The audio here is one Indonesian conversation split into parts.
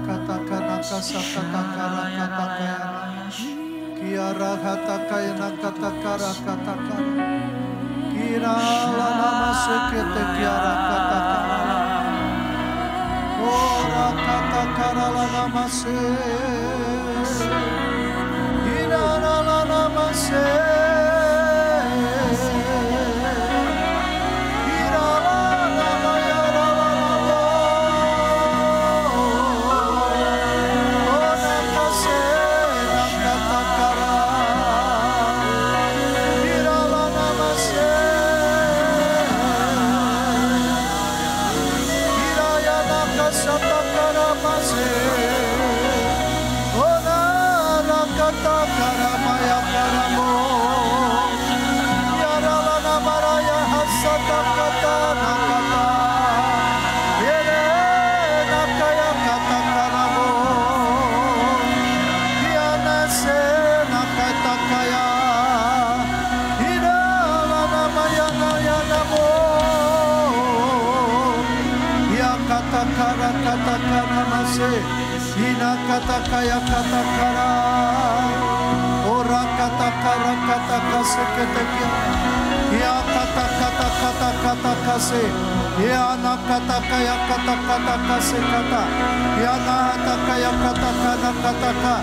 katakana kasatakara katakayana. Kiara katakayana katakara katakara. Kira lana sekete kiara katakara. Ora katakara lana mase. Kira lana mase. Katakaya katakara, ora katakara katakase ketekia, ya katakata katakase, ya na katakaya katakase kata, ya na katakaya katakana kataka,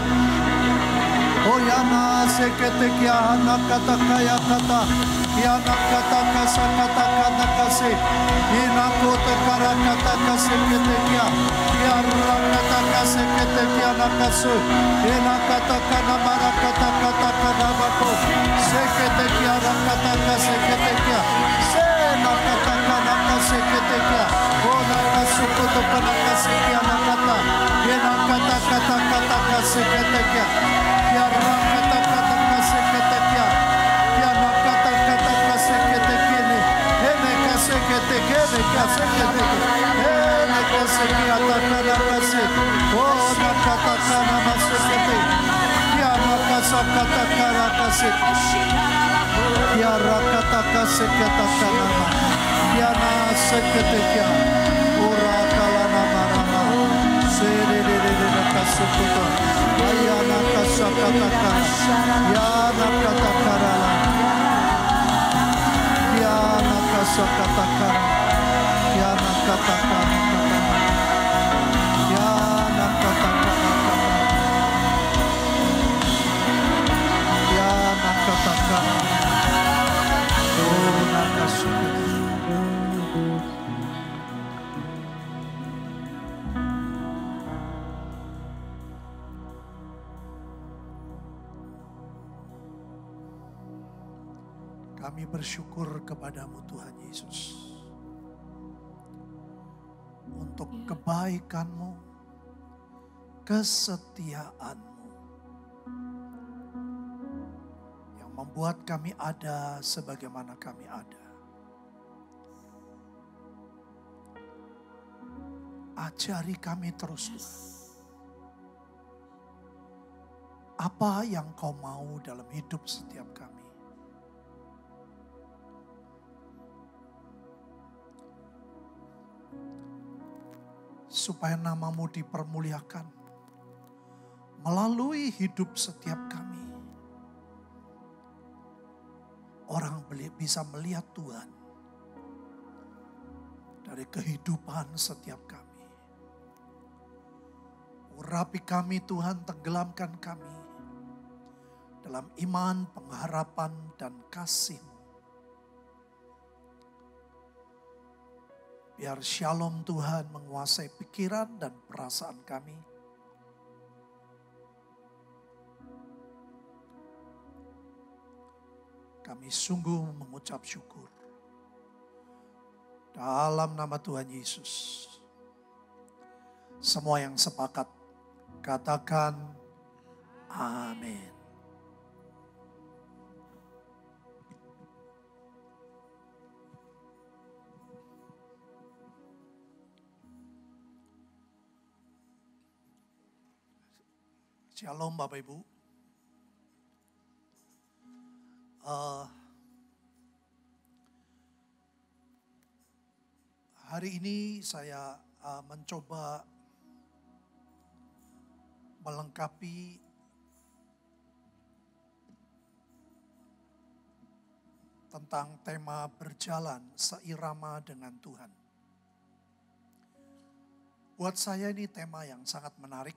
oh ya na seketekia na katakaya kata, ya na katakasa katakana kase, ina kotakara katakase ketekia. Rakataka seketekia nakasu, ina katakana marakata bako, seketekia rakataka seketekia, se nakataka nakaseketekia, o nakasuko to panakasekia nakata, ina katakata seketekia, ya rakataka nakaseketekia, ya nakataka seketekini, ene kaseketekene kaseketekia. Sekia takana kase, oh nakatakana masekete, ya makasa katakana kase, ya rakataka seketakana ma, ya na sekete kya, ora kalana marama, serere nakasukuto, ya nakasa katakana, ya nakatakana, ya nakasa katakana, ya nakatakana. Kami bersyukur kepadamu Tuhan Yesus untuk kebaikan-Mu, kesetiaan-Mu yang membuat kami ada sebagaimana kami ada. Ajari kami terus Tuhan, apa yang Kau mau dalam hidup setiap kami. Supaya nama-Mu dipermuliakan melalui hidup setiap kami. Orang bisa melihat Tuhan dari kehidupan setiap kami. Urapi kami Tuhan, tenggelamkan kami dalam iman, pengharapan, dan kasih-Mu. Biar shalom Tuhan menguasai pikiran dan perasaan kami. Kami sungguh mengucap syukur. Dalam nama Tuhan Yesus. Semua yang sepakat katakan amin. Shalom Bapak Ibu. Hari ini saya mencoba melengkapi tentang tema berjalan seirama dengan Tuhan. Buat saya ini tema yang sangat menarik.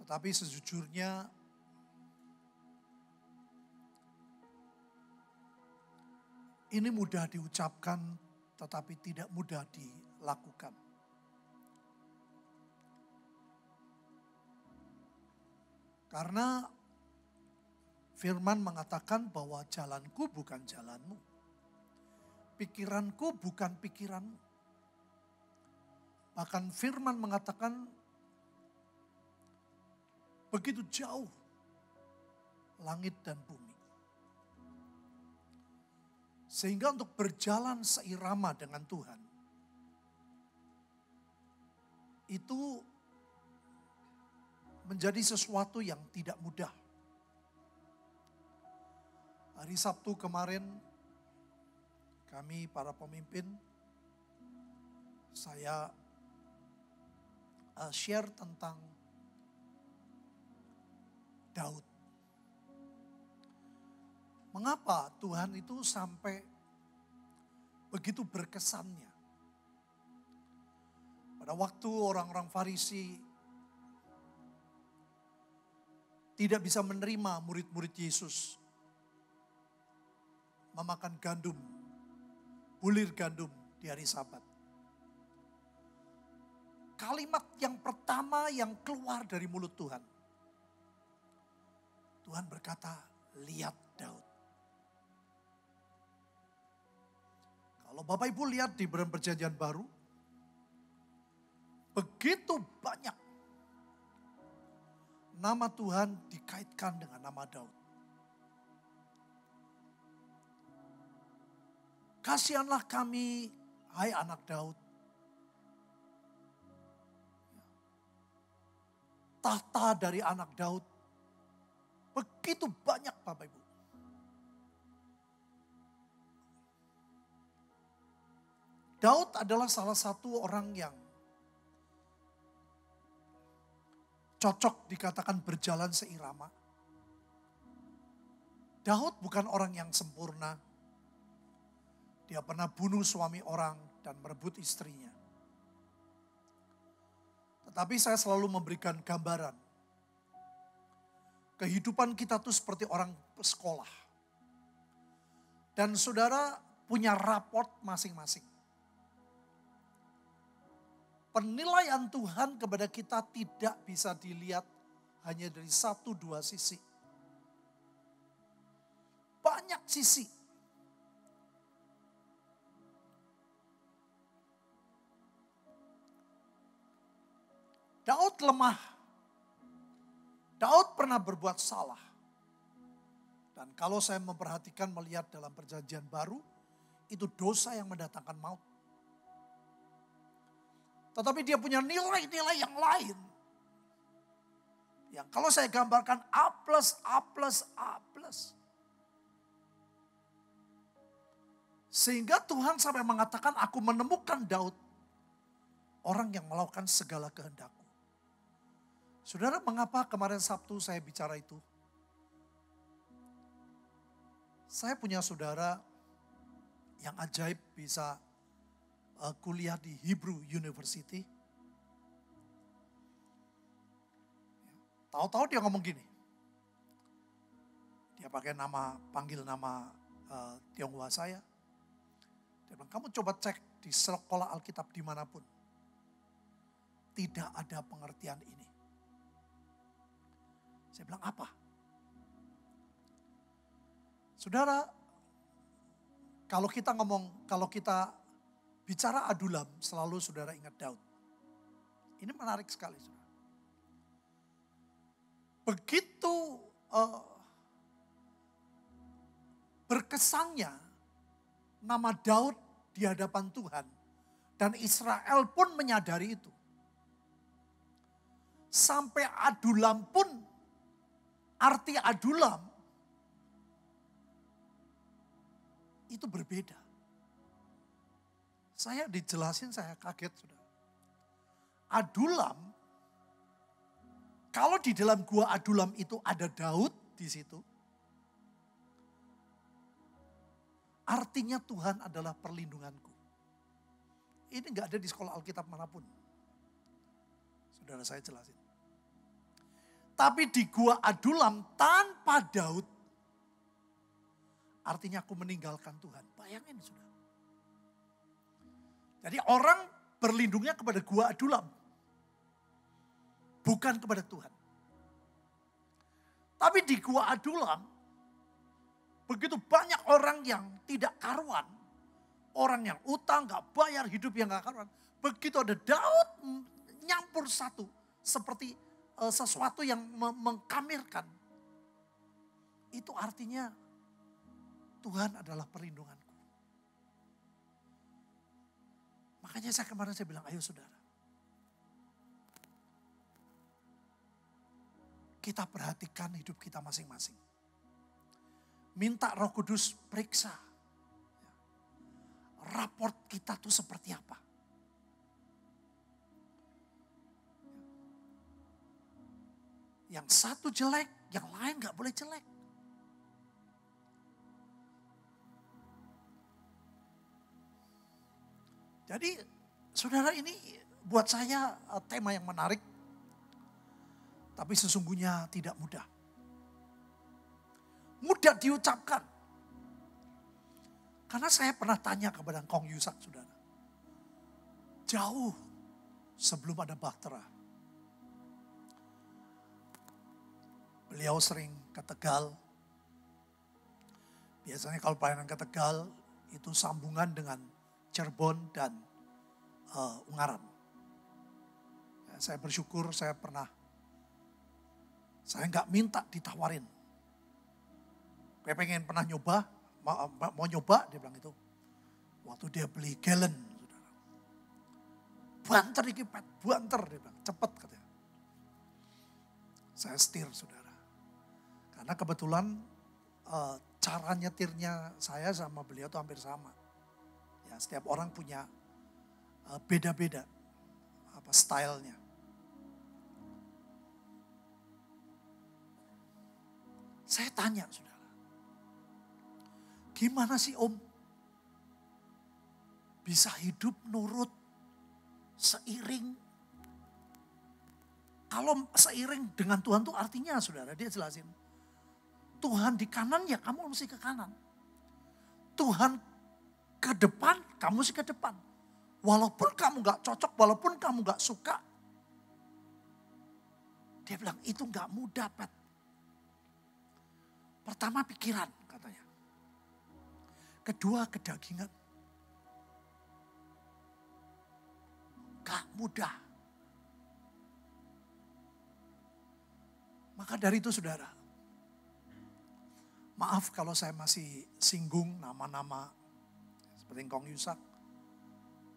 Tetapi sejujurnya ini mudah diucapkan tetapi tidak mudah dilakukan. Karena firman mengatakan bahwa jalanku bukan jalanmu. Pikiranku bukan pikiranmu. Bahkan firman mengatakan begitu jauh langit dan bumi. Sehingga untuk berjalan seirama dengan Tuhan, itu menjadi sesuatu yang tidak mudah. Hari Sabtu kemarin, kami para pemimpin, saya share tentang Daud. Mengapa Tuhan itu sampai begitu berkesannya? Pada waktu orang-orang Farisi tidak bisa menerima murid-murid Yesus memakan gandum, bulir gandum di hari Sabat. Kalimat yang pertama yang keluar dari mulut Tuhan. Tuhan berkata, lihat Daud. Kalau Bapak Ibu lihat di Perjanjian Baru, begitu banyak nama Tuhan dikaitkan dengan nama Daud. Kasihanlah kami, hai anak Daud. Tahta dari anak Daud. Begitu banyak Bapak Ibu. Daud adalah salah satu orang yang cocok dikatakan berjalan seirama. Daud bukan orang yang sempurna. Dia pernah bunuh suami orang dan merebut istrinya. Tetapi saya selalu memberikan gambaran. Kehidupan kita tuh seperti orang sekolah. Dan saudara punya raport masing-masing. Penilaian Tuhan kepada kita tidak bisa dilihat hanya dari satu dua sisi. Banyak sisi. Daud lemah. Daud pernah berbuat salah. Dan kalau saya memperhatikan melihat dalam Perjanjian Baru, itu dosa yang mendatangkan maut. Tetapi dia punya nilai-nilai yang lain. Yang kalau saya gambarkan A+, A+. Sehingga Tuhan sampai mengatakan, aku menemukan Daud. Orang yang melakukan segala kehendakku. Saudara, mengapa kemarin Sabtu saya bicara itu? Saya punya saudara yang ajaib bisa kuliah di Hebrew University. Tahu-tahu dia ngomong gini. Dia pakai panggil nama Tionghoa saya. Dia bilang, kamu coba cek di sekolah Alkitab dimanapun. Tidak ada pengertian ini. Saya bilang, apa? Saudara, kalau kita bicara Adulam, selalu saudara ingat Daud. Ini menarik sekali, saudara. Begitu berkesannya nama Daud di hadapan Tuhan. Dan Israel pun menyadari itu. Sampai Adulam pun, arti Adulam itu berbeda. Saya dijelasin, saya kaget, saudara. Adulam Kalau di dalam gua Adulam itu ada Daud di situ, artinya Tuhan adalah perlindunganku. Ini gak ada di sekolah Alkitab manapun. Saudara saya jelasin. Tapi di gua Adulam tanpa Daud, artinya aku meninggalkan Tuhan. Bayangin saudara. Jadi orang berlindungnya kepada gua Adulam. Bukan kepada Tuhan. Tapi di gua Adulam, begitu banyak orang yang tidak karuan. Orang yang utang, gak bayar, hidup yang gak karuan. Begitu ada Daud nyampur satu. Seperti sesuatu yang mengkamirkan. Itu artinya Tuhan adalah perlindunganku. Makanya kemarin saya bilang, ayo saudara. Kita perhatikan hidup kita masing-masing. Minta Roh Kudus periksa. Raport kita tuh seperti apa. Yang satu jelek, yang lain gak boleh jelek. Jadi saudara, ini buat saya tema yang menarik. Tapi sesungguhnya tidak mudah. Mudah diucapkan. Karena saya pernah tanya kepada Kong Yusak, saudara. Jauh sebelum ada Bahtera. Beliau sering ke Tegal. Biasanya kalau pelayanan ke Tegal itu sambungan dengan Cirebon dan Ungaran. Ya, saya bersyukur saya nggak minta ditawarin. Saya pengen pernah nyoba, mau nyoba, dia bilang itu. Waktu dia beli gallon, saudara. Banter iki, banter, dia bilang, cepet katanya. Saya setir, saudara. Karena kebetulan cara nyetirnya saya sama beliau itu hampir sama. Ya, setiap orang punya beda-beda stylenya. Saya tanya, saudara. Gimana sih Om? Bisa hidup nurut seiring. Kalau seiring dengan Tuhan itu artinya, saudara, dia jelasin. Tuhan di kanan, ya kamu mesti ke kanan. Tuhan ke depan, kamu mesti ke depan. Walaupun kamu gak cocok, walaupun kamu gak suka. Dia bilang, itu gak mudah, Pat. Pertama pikiran, katanya. Kedua kedagingan. Gak mudah. Maka dari itu saudara, maaf kalau saya masih singgung nama-nama seperti Kong Yusak.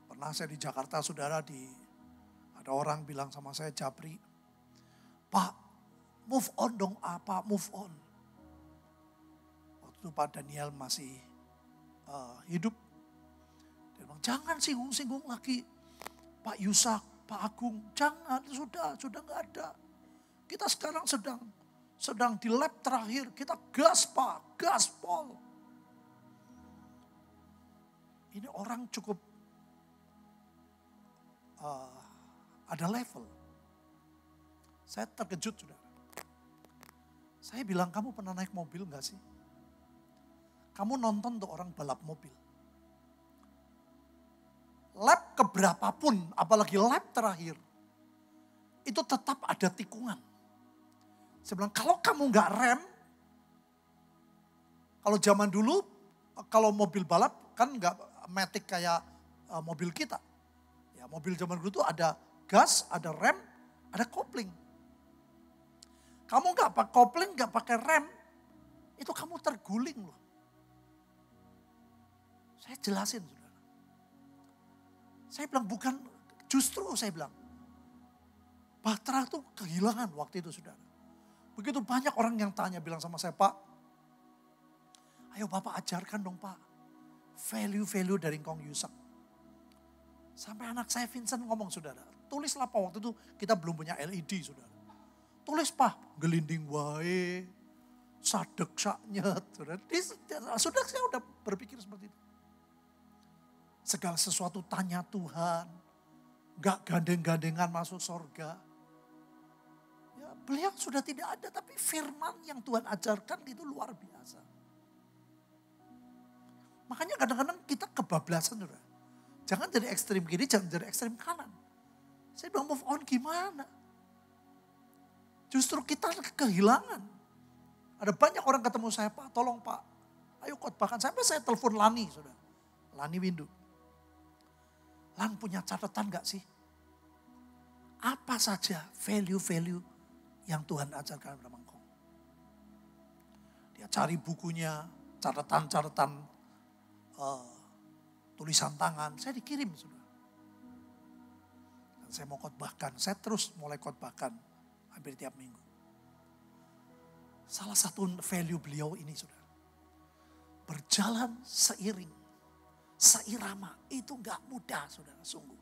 Pernah saya di Jakarta saudara, ada orang bilang sama saya, Japri, Pak move on dong, apa move on. Waktu itu Pak Daniel masih hidup. Dia bilang, jangan singgung-singgung lagi Pak Yusak, Pak Agung, jangan, sudah gak ada. Kita sekarang sedang di lap terakhir, kita gas Pak, gaspol. Ini orang cukup ada level. Saya terkejut saudara. Saya bilang, kamu pernah naik mobil gak sih? Kamu nonton tuh orang balap mobil. Lap keberapapun, apalagi lap terakhir, itu tetap ada tikungan. Saya bilang, kalau kamu gak rem, kalau zaman dulu, kalau mobil balap kan gak matic kayak mobil kita. Ya, mobil zaman dulu tuh ada gas, ada rem, ada kopling. Kamu gak pakai kopling, gak pakai rem, itu kamu terguling loh. Saya jelasin saudara. Saya bilang bukan, justru saya bilang. Bahtera itu kehilangan waktu itu saudara. Begitu banyak orang yang tanya bilang sama saya, Pak, ayo Bapak ajarkan dong Pak. Value-value dari Kong Yusak. Sampai anak saya Vincent ngomong saudara. Tulislah Pak, waktu itu kita belum punya LED saudara. Tulis gelinding wae, sadek saknyet. Sudah saya udah berpikir seperti itu. Segala sesuatu tanya Tuhan, gak gandeng-gandengan masuk surga. Ya, beliau sudah tidak ada, tapi firman yang Tuhan ajarkan itu luar biasa. Makanya kadang-kadang kita kebablasan. Saudara. Jangan jadi ekstrim kiri, jangan jadi ekstrim kanan. Saya bilang move on gimana? Justru kita kehilangan. Ada banyak orang ketemu saya, Pak tolong Pak, ayo khotbahkan. Sampai saya telepon Lani, saudara. Lani Windu. Lan punya catatan gak sih? Apa saja value-value yang Tuhan ajarkan kepada engkau? Dia cari bukunya, catatan-catatan, tulisan tangan. Saya dikirim, saudara. Dan saya mau khotbahkan, saya terus mulai khotbahkan hampir tiap minggu. Salah satu value beliau ini, saudara. Berjalan seiring, seirama, itu gak mudah, saudara, sungguh.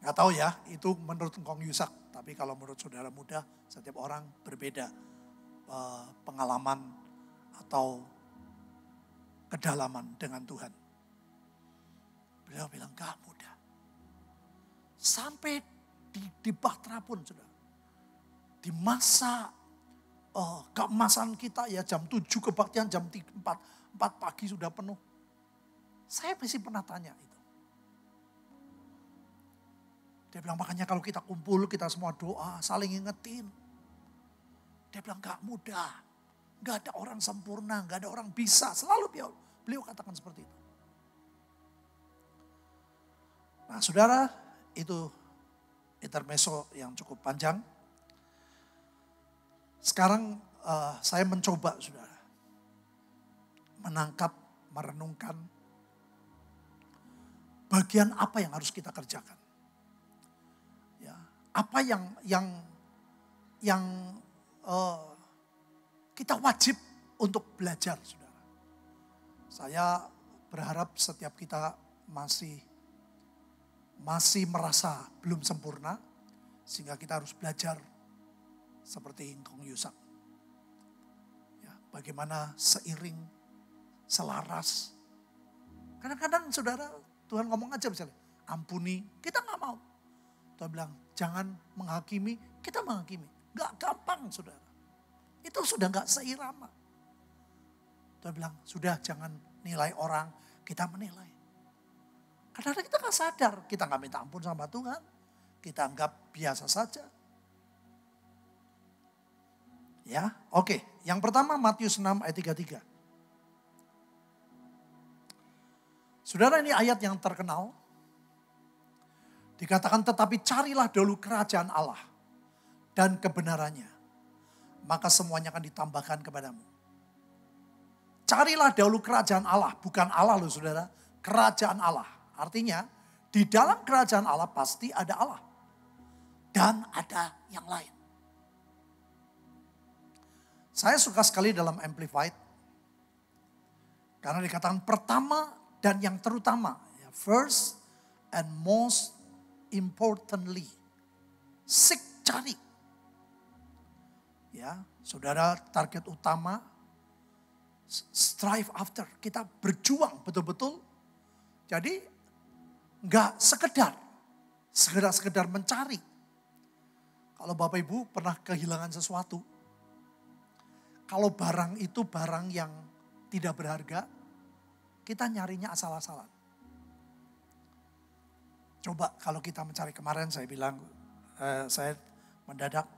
Gak tahu ya, itu menurut Kong Yusak. Tapi kalau menurut saudara muda, setiap orang berbeda pengalaman atau kedalaman dengan Tuhan. Beliau bilang gak mudah. Sampai di Bahtera pun, saudara. Di masa keemasan kita ya jam 7 kebaktian, jam 4 pagi sudah penuh. Saya masih pernah tanya itu. Dia bilang makanya kalau kita kumpul, kita semua doa, saling ingetin. Dia bilang gak mudah. Gak ada orang sempurna, gak ada orang bisa. Selalu beliau katakan seperti itu. Nah saudara, itu intermezzo yang cukup panjang. Sekarang saya mencoba saudara. Menangkap, merenungkan. Bagian apa yang harus kita kerjakan. Ya, apa yang kita wajib untuk belajar saudara. Saya berharap setiap kita masih merasa belum sempurna. Sehingga kita harus belajar seperti Kong Yusak. Ya, bagaimana seiring, selaras. Kadang-kadang saudara, Tuhan ngomong aja misalnya, ampuni, kita gak mau. Tuhan bilang, jangan menghakimi, kita menghakimi. Gak gampang saudara. Itu sudah gak seirama. Tuhan bilang, sudah jangan nilai orang, kita menilai. Kadang-kadang kita gak sadar, kita gak minta ampun sama Tuhan. Kita anggap biasa saja. Ya, oke. Yang pertama Matius 6 ayat 33. Saudara, ini ayat yang terkenal. Dikatakan tetapi carilah dahulu kerajaan Allah dan kebenarannya. Maka semuanya akan ditambahkan kepadamu. Carilah dahulu kerajaan Allah. Bukan Allah loh saudara. Kerajaan Allah. Artinya di dalam kerajaan Allah pasti ada Allah. Dan ada yang lain. Saya suka sekali dalam Amplified. Karena dikatakan pertama dan yang terutama. First and most importantly. Seek, cari. Ya, saudara, target utama. Strive after. Kita berjuang betul-betul. Jadi enggak sekedar mencari. Kalau Bapak Ibu pernah kehilangan sesuatu. Kalau barang itu barang yang tidak berharga, kita nyarinya asal-asalan. Coba kalau kita mencari kemarin saya bilang, saya mendadak,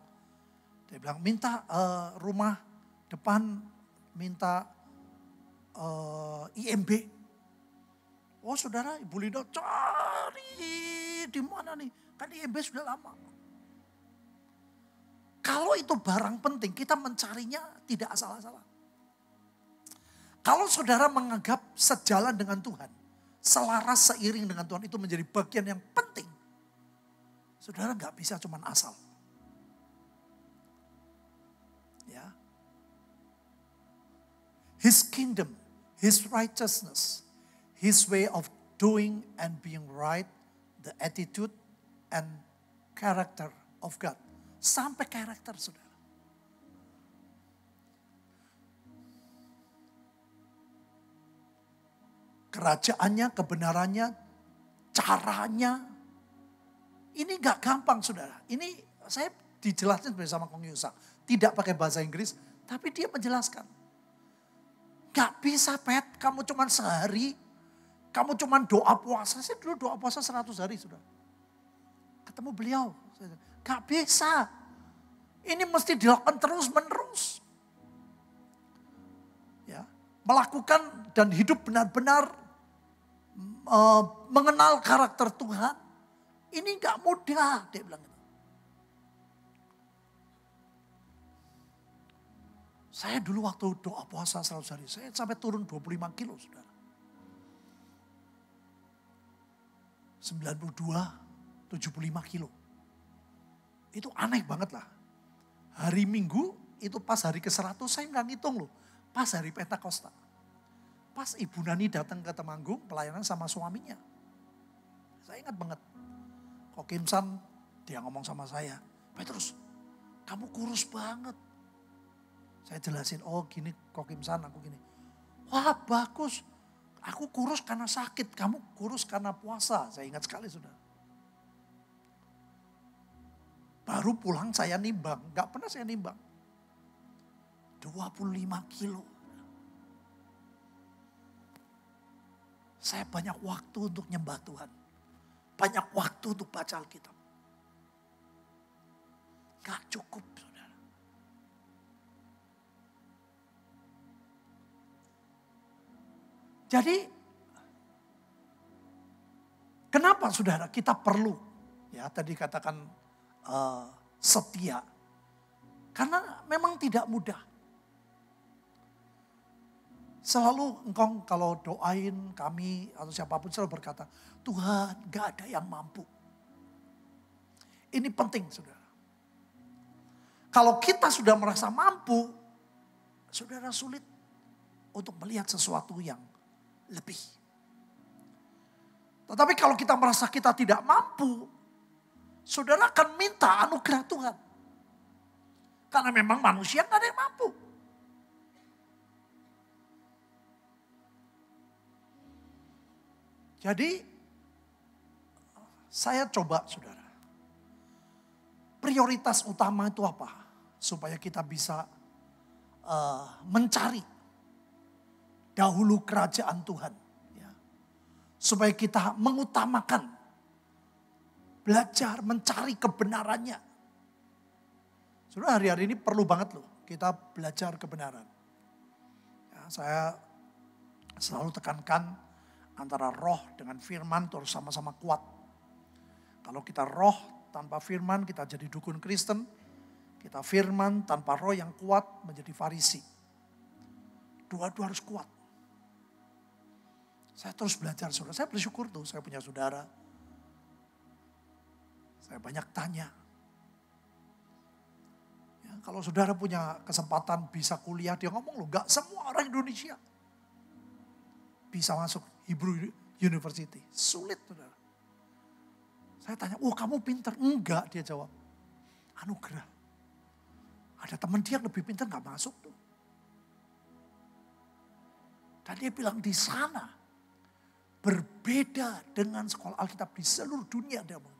dia bilang minta rumah depan, minta IMB. Oh saudara, Ibu Lindo cari di mana nih? Kan IMB sudah lama. Kalau itu barang penting, kita mencarinya tidak asal-asalan. Kalau saudara menganggap sejalan dengan Tuhan, selaras seiring dengan Tuhan itu menjadi bagian yang penting. Saudara gak bisa cuman asal. Ya. His kingdom, His righteousness, His way of doing and being right, the attitude and character of God. sampai karakter saudara. Kerajaannya, kebenarannya, caranya. Ini gak gampang saudara. Ini saya dijelasin bersama Kong Yusak. Tidak pakai bahasa Inggris, tapi dia menjelaskan. Gak bisa Pet, kamu cuma sehari, kamu cuma doa puasa. Saya dulu doa puasa 100 hari sudah. Ketemu beliau, gak bisa. Ini mesti dilakukan terus menerus. Ya, melakukan dan hidup benar-benar mengenal karakter Tuhan. Ini gak mudah, dia bilang. Saya dulu waktu doa puasa 100 hari, saya sampai turun 25 kilo, saudara. 92, 75 kilo. Itu aneh banget lah. Hari Minggu, itu pas hari ke-100, saya nggak ngitung loh. Pas hari Pentakosta. Pas Ibu Nani datang ke Temanggung, pelayanan sama suaminya. Saya ingat banget. Kok Kim San, dia ngomong sama saya, Petrus, kamu kurus banget. Saya jelasin, oh gini Kok Kim San, aku gini. Wah bagus, aku kurus karena sakit, kamu kurus karena puasa. Saya ingat sekali sudah. Baru pulang saya nimbang, gak pernah saya nimbang. 25 kilo. Saya banyak waktu untuk nyembah Tuhan. Banyak waktu untuk baca Alkitab. Gak cukup saudara. Jadi kenapa saudara kita perlu ya tadi katakan setia. Karena memang tidak mudah. Selalu engkau kalau doain kami atau siapapun selalu berkata, Tuhan gak ada yang mampu. Ini penting saudara. Kalau kita sudah merasa mampu, saudara sulit untuk melihat sesuatu yang lebih. Tetapi kalau kita merasa kita tidak mampu, saudara akan minta anugerah Tuhan. Karena memang manusia gak ada yang mampu. Jadi saya coba saudara. Prioritas utama itu apa? Supaya kita bisa mencari dahulu kerajaan Tuhan. Ya. Supaya kita mengutamakan. Belajar mencari kebenarannya. Saudara hari-hari ini perlu banget loh kita belajar kebenaran. Ya, saya selalu tekankan antara roh dengan firman terus sama-sama kuat. Kalau kita roh tanpa firman kita jadi dukun Kristen. Kita firman tanpa roh yang kuat menjadi Farisi. Dua-dua harus kuat. Saya terus belajar saudara. Saya bersyukur tuh saya punya saudara. Saya banyak tanya. Ya, kalau saudara punya kesempatan bisa kuliah dia ngomong loh. Gak semua orang Indonesia bisa masuk Hebrew University. Sulit saudara. Saya tanya, kamu pintar? Enggak, dia jawab. Anugerah. Ada teman dia yang lebih pintar gak masuk tuh. Dan dia bilang di sana berbeda dengan sekolah Alkitab di seluruh dunia. Dia bilang.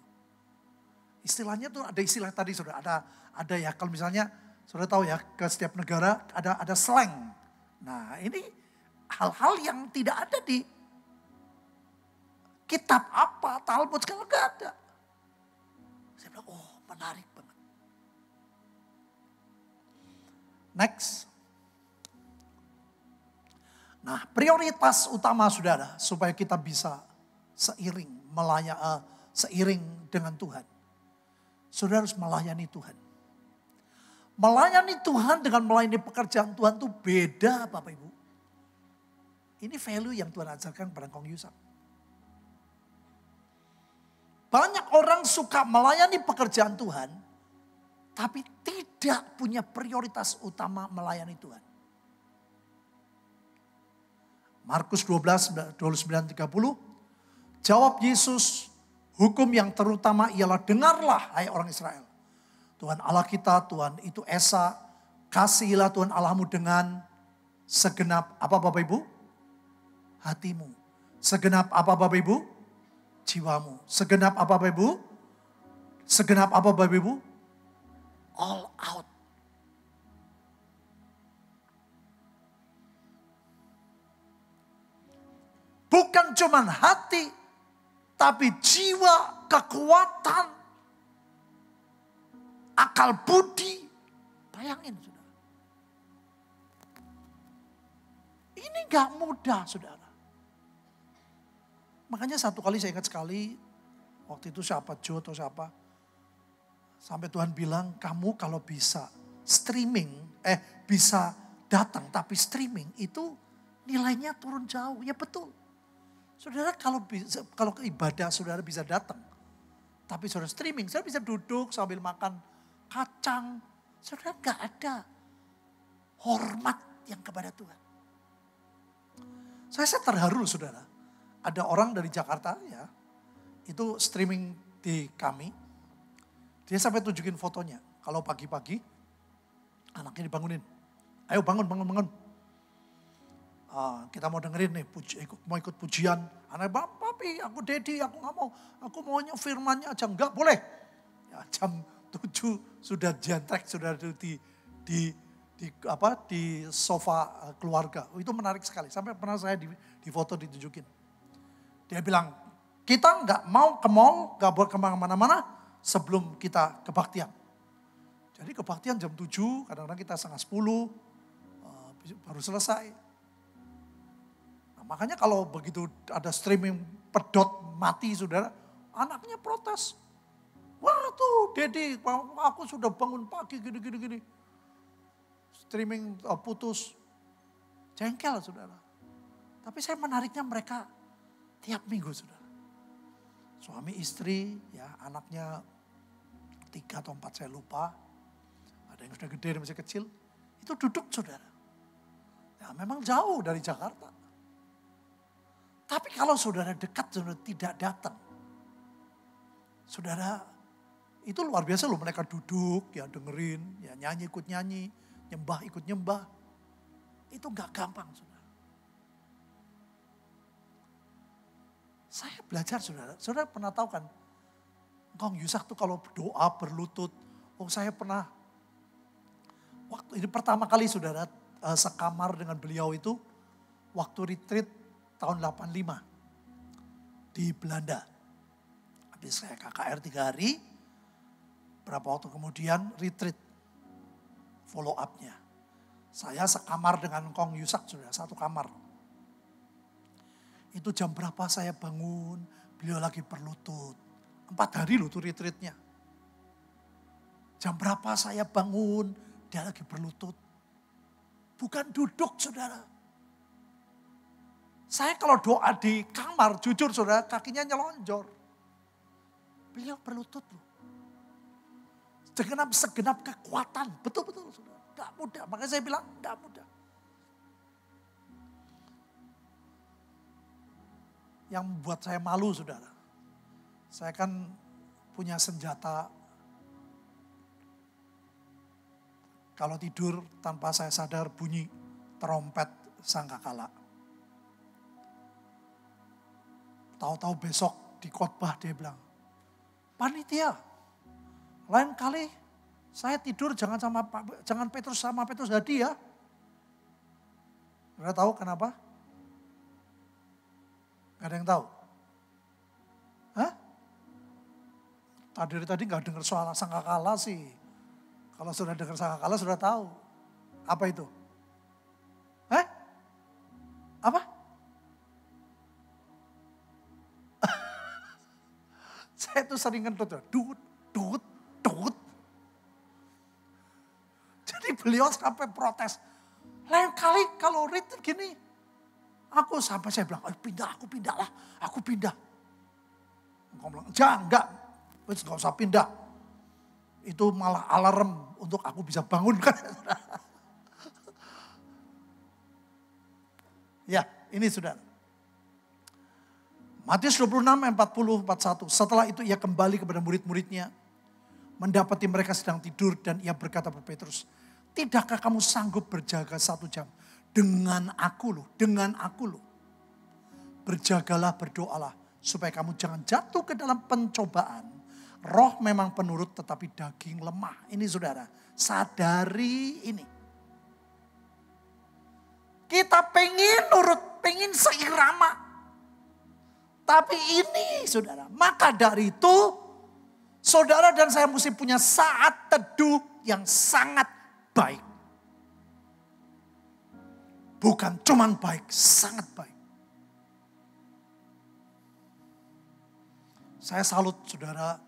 Istilahnya tuh ada istilah tadi saudara. Ada ya kalau misalnya saudara tahu ya ke setiap negara ada slang. Nah ini hal-hal yang tidak ada di kitab apa, Talmud segala gak ada. Saya bilang, menarik banget. Next. Nah, prioritas utama saudara supaya kita bisa seiring dengan Tuhan. Saudara harus melayani Tuhan. Melayani Tuhan dengan melayani pekerjaan Tuhan itu beda Bapak Ibu. Ini value yang Tuhan ajarkan pada Kong Yusak. Banyak orang suka melayani pekerjaan Tuhan, tapi tidak punya prioritas utama melayani Tuhan. Markus 12, 29, 30, jawab Yesus, hukum yang terutama ialah dengarlah hai orang Israel. Tuhan Allah kita, Tuhan itu Esa. Kasihilah Tuhan Allahmu dengan segenap apa Bapak Ibu? Hatimu. Segenap apa Bapak Ibu? Jiwamu. Segenap apa Bapak Ibu? Segenap apa Bapak Ibu? All out. Bukan cuman hati, tapi jiwa, kekuatan, akal budi. Bayangin saudara. Ini gak mudah saudara. Makanya satu kali saya ingat sekali, waktu itu siapa, Joe atau siapa. Sampai Tuhan bilang, kamu kalau bisa streaming, bisa datang tapi streaming itu nilainya turun jauh. Ya betul. Saudara kalau ke ibadah saudara bisa datang. Tapi saudara streaming, saudara bisa duduk sambil makan kacang. Saudara gak ada hormat yang kepada Tuhan. Saya terharu saudara. Ada orang dari Jakarta ya, itu streaming di kami. Dia sampai tunjukin fotonya. Kalau pagi-pagi, anaknya dibangunin. Ayo bangun. Kita mau dengerin nih, mau ikut pujian. Anak papi, aku Dedi, aku gak mau. Aku maunya firmannya aja, enggak boleh. Ya, jam 7 sudah jantrek, sudah di sofa keluarga. Itu menarik sekali. Sampai pernah saya di foto ditunjukin. Dia bilang, kita nggak mau ke mall, nggak boleh kemana-mana sebelum kita kebaktian. Jadi kebaktian jam 7, kadang-kadang kita setengah 10, baru selesai. Nah, makanya kalau begitu ada streaming pedot mati saudara, anaknya protes. Wah tuh Dedi, aku sudah bangun pagi gini. Streaming putus. Jengkel saudara. Tapi saya menariknya mereka tiap minggu saudara. Suami istri, ya anaknya 3 atau 4 saya lupa. Ada yang sudah gede dan masih kecil. Itu duduk saudara. Ya memang jauh dari Jakarta. Tapi kalau saudara dekat saudara tidak datang. Saudara itu luar biasa loh, mereka duduk ya dengerin, ya nyanyi ikut nyanyi, nyembah ikut nyembah. Itu gak gampang saudara. Saya belajar saudara pernah tahu kan, Kong Yusak tuh kalau doa berlutut, saya pernah, waktu ini pertama kali saudara sekamar dengan beliau itu, waktu retreat tahun 85 di Belanda. Habis saya KKR 3 hari, berapa waktu kemudian retreat, follow up-nya. Saya sekamar dengan Kong Yusak saudara, satu kamar. Itu jam berapa saya bangun, beliau lagi berlutut. 4 hari loh tuh retreatnya. Jam berapa saya bangun, dia lagi berlutut. Bukan duduk saudara. Saya kalau doa di kamar, jujur saudara, kakinya nyelonjor. Beliau berlutut loh. Segenap kekuatan, betul-betul saudara. Gak mudah, makanya saya bilang gak mudah. Yang membuat saya malu saudara. Saya kan punya senjata. Kalau tidur tanpa saya sadar bunyi trompet sangkakala. Tahu-tahu besok di khotbah dia bilang, panitia, lain kali saya tidur jangan Petrus sama Petrus Hadi ya. Saudara tahu kenapa? Gak ada yang tahu? Hah? Tadi gak dengar soal sangkakala sih. Kalau sudah dengar sangkakala sudah tahu. Apa itu? Hah? Apa? Saya tuh sering ngentut. Dut. Jadi beliau sampai protes. Lain kali kalau retreat gini, aku sampai saya bilang, aku pindah. Engkau bilang, enggak, gak usah pindah. Itu malah alarm untuk aku bisa bangun. Ya, ini saudara. Matius 26, 40, 41. Setelah itu ia kembali kepada murid-muridnya. mendapati mereka sedang tidur dan ia berkata kepada Petrus, tidakkah kamu sanggup berjaga 1 jam? Dengan aku loh. Berjagalah, berdoalah supaya kamu jangan jatuh ke dalam pencobaan. Roh memang penurut tetapi daging lemah. Ini saudara, sadari ini. Kita pengen nurut, pengen seirama. Tapi ini saudara, maka dari itu saudara dan saya mesti punya saat teduh yang sangat baik. Bukan cuman baik, sangat baik. Saya salut saudara,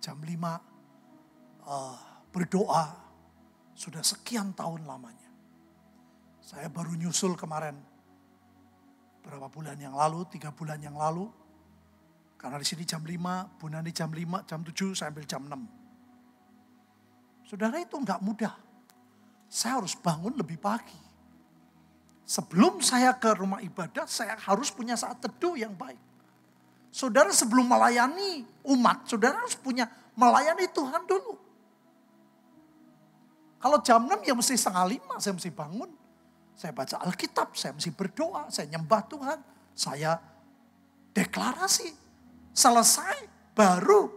jam 5 berdoa sudah sekian tahun lamanya. Saya baru nyusul kemarin berapa bulan yang lalu, 3 bulan yang lalu. Karena di sini jam 5, Bu Nani jam 5, jam 7, saya ambil jam 6. Saudara itu enggak mudah. Saya harus bangun lebih pagi. Sebelum saya ke rumah ibadah, saya harus punya saat teduh yang baik. Saudara sebelum melayani umat, saudara harus punya melayani Tuhan dulu. Kalau jam 6 ya mesti 4:30 saya mesti bangun. Saya baca Alkitab, saya mesti berdoa, saya nyembah Tuhan. Saya deklarasi. Selesai, baru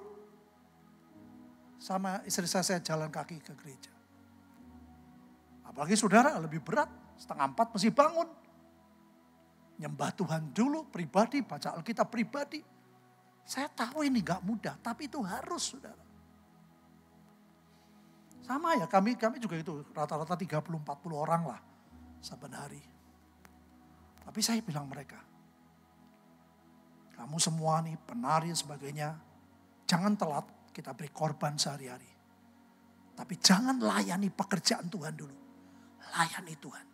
sama istri saya jalan kaki ke gereja. Apalagi saudara lebih berat. 3:30 mesti bangun. Nyembah Tuhan dulu, pribadi, baca Alkitab pribadi. Saya tahu ini gak mudah, tapi itu harus saudara. Sama ya, kami juga itu rata-rata 30-40 orang lah saben hari. Tapi saya bilang mereka, kamu semua nih penari sebagainya, jangan telat kita beri korban sehari-hari. Tapi jangan layani pekerjaan Tuhan dulu. Layani Tuhan.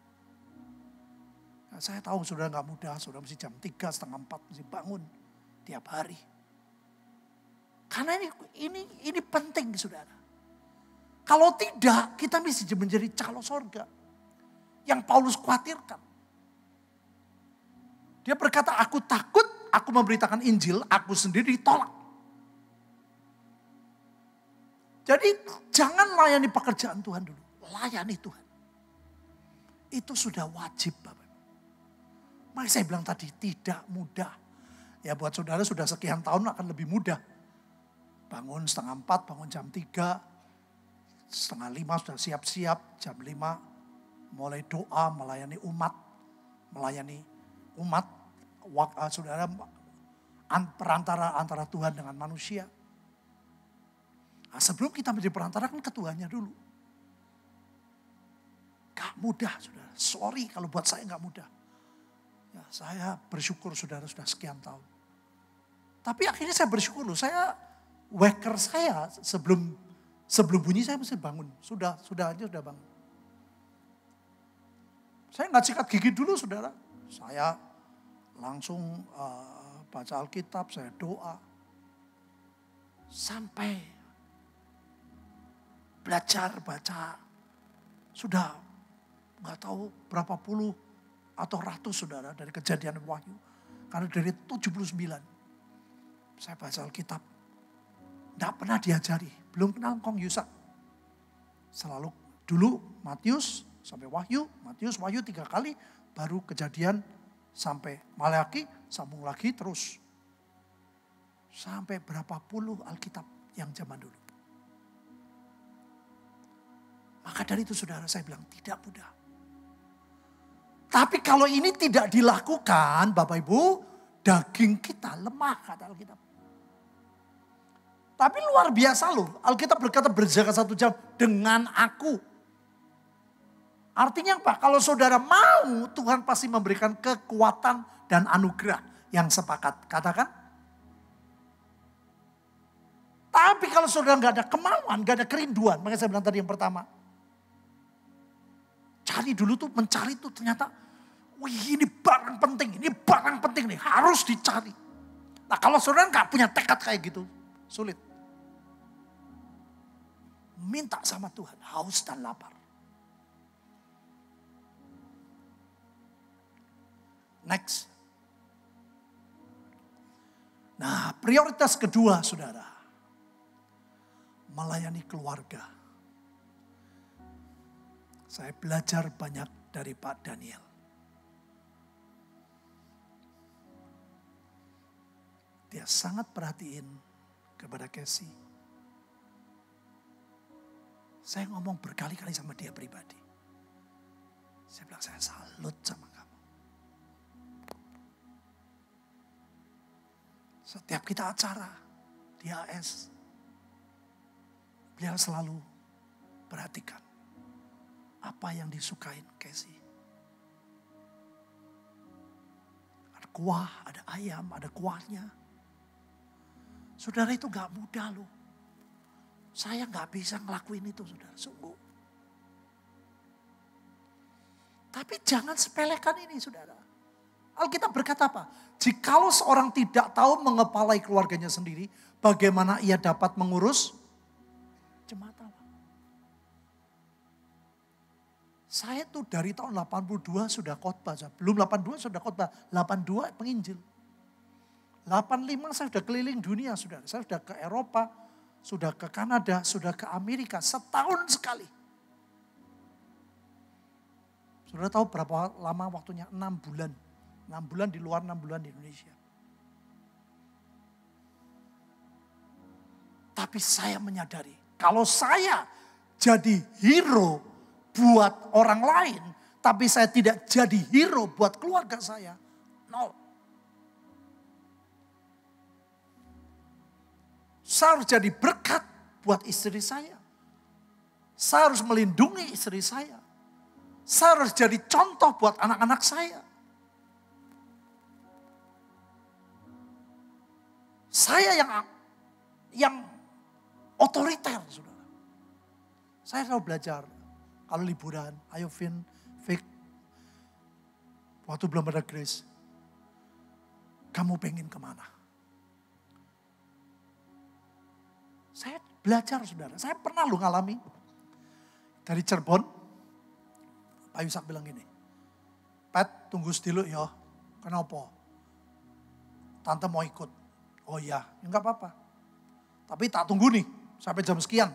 Nah, saya tahu saudara gak mudah, saudara mesti jam 3, 3:30 mesti bangun tiap hari. Karena ini penting saudara. Kalau tidak, kita mesti menjadi calo sorga. Yang Paulus khawatirkan. Dia berkata, aku takut, aku memberitakan Injil, aku sendiri ditolak. Jadi jangan layani pekerjaan Tuhan dulu. Layani Tuhan. Itu sudah wajib Bapak. Makanya saya bilang tadi tidak mudah. Ya buat saudara sudah sekian tahun akan lebih mudah. Bangun 3:30, bangun jam 3. 4:30 sudah siap-siap. Jam 5 mulai doa, melayani umat. Saudara perantara antara Tuhan dengan manusia. Nah, sebelum kita menjadi perantara kan ketuanya dulu. Gak mudah saudara. Sorry kalau buat saya gak mudah. Ya, saya bersyukur saudara sudah sekian tahun. Tapi akhirnya saya bersyukur loh. Waker saya sebelum bunyi saya mesti bangun. Sudah bangun. Saya gak sikat gigi dulu saudara. Saya langsung baca Alkitab, saya doa. Sampai belajar baca. Sudah gak tahu berapa puluh atau ratus saudara dari Kejadian Wahyu. Karena dari 79 saya baca Alkitab. Tidak pernah diajari, belum kenal Kong Yusak. Selalu dulu Matius sampai Wahyu, Matius Wahyu 3 kali, baru Kejadian sampai Maleaki, sambung lagi terus. Sampai berapa puluh Alkitab yang zaman dulu. Maka dari itu saudara saya bilang tidak mudah. Tapi kalau ini tidak dilakukan Bapak Ibu, daging kita lemah kata Alkitab. Tapi luar biasa loh, Alkitab berkata berjaga 1 jam dengan aku. Artinya apa? Kalau saudara mau, Tuhan pasti memberikan kekuatan dan anugerah yang sepakat. Katakan. Tapi kalau saudara gak ada kemauan, gak ada kerinduan. Makanya saya bilang tadi yang pertama. Cari dulu tuh, mencari tuh ternyata. Wih ini barang penting nih, harus dicari. Nah kalau saudara gak punya tekad kayak gitu, sulit. Minta sama Tuhan, haus dan lapar. Next. Nah prioritas kedua saudara. melayani keluarga. Saya belajar banyak dari Pak Daniel. Dia sangat perhatiin kepada Casey. Saya ngomong berkali-kali sama dia pribadi. Saya bilang, saya salut sama kamu. Setiap kita acara di AS, beliau selalu perhatikan apa yang disukain Casey. Ada kuah, ada ayam, ada kuahnya. Saudara, itu gak mudah loh. Saya gak bisa ngelakuin itu, saudara. Sungguh. Tapi jangan sepelekan ini, saudara. Alkitab berkata apa? Jikalau seorang tidak tahu mengepalai keluarganya sendiri, bagaimana ia dapat mengurus jemaat Allah? Saya tuh dari tahun 82 sudah khotbah. Belum 82 sudah khotbah. 82 penginjil. 85 saya sudah keliling dunia, saudara. Saya sudah ke Eropa, sudah ke Kanada, sudah ke Amerika. Setahun sekali. Saudara tahu berapa lama waktunya? 6 bulan. 6 bulan di luar, 6 bulan di Indonesia. Tapi saya menyadari, kalau saya jadi hero buat orang lain, tapi saya tidak jadi hero buat keluarga saya, nol. Saya harus jadi berkat buat istri saya. Saya harus melindungi istri saya. Saya harus jadi contoh buat anak-anak saya. Saya yang otoriter, saudara. Saya selalu belajar. Kalau liburan, ayo Vin, Vic. Waktu belum ada Grace. Kamu pengen kemana? Saya belajar, saudara. Saya pernah lu ngalami. Dari Cirebon, Pak Yusak bilang gini. Pat, tunggu sedikit ya. Kenapa? Tante mau ikut. Oh iya, ya enggak apa-apa. Tapi tak tunggu nih, sampai jam sekian.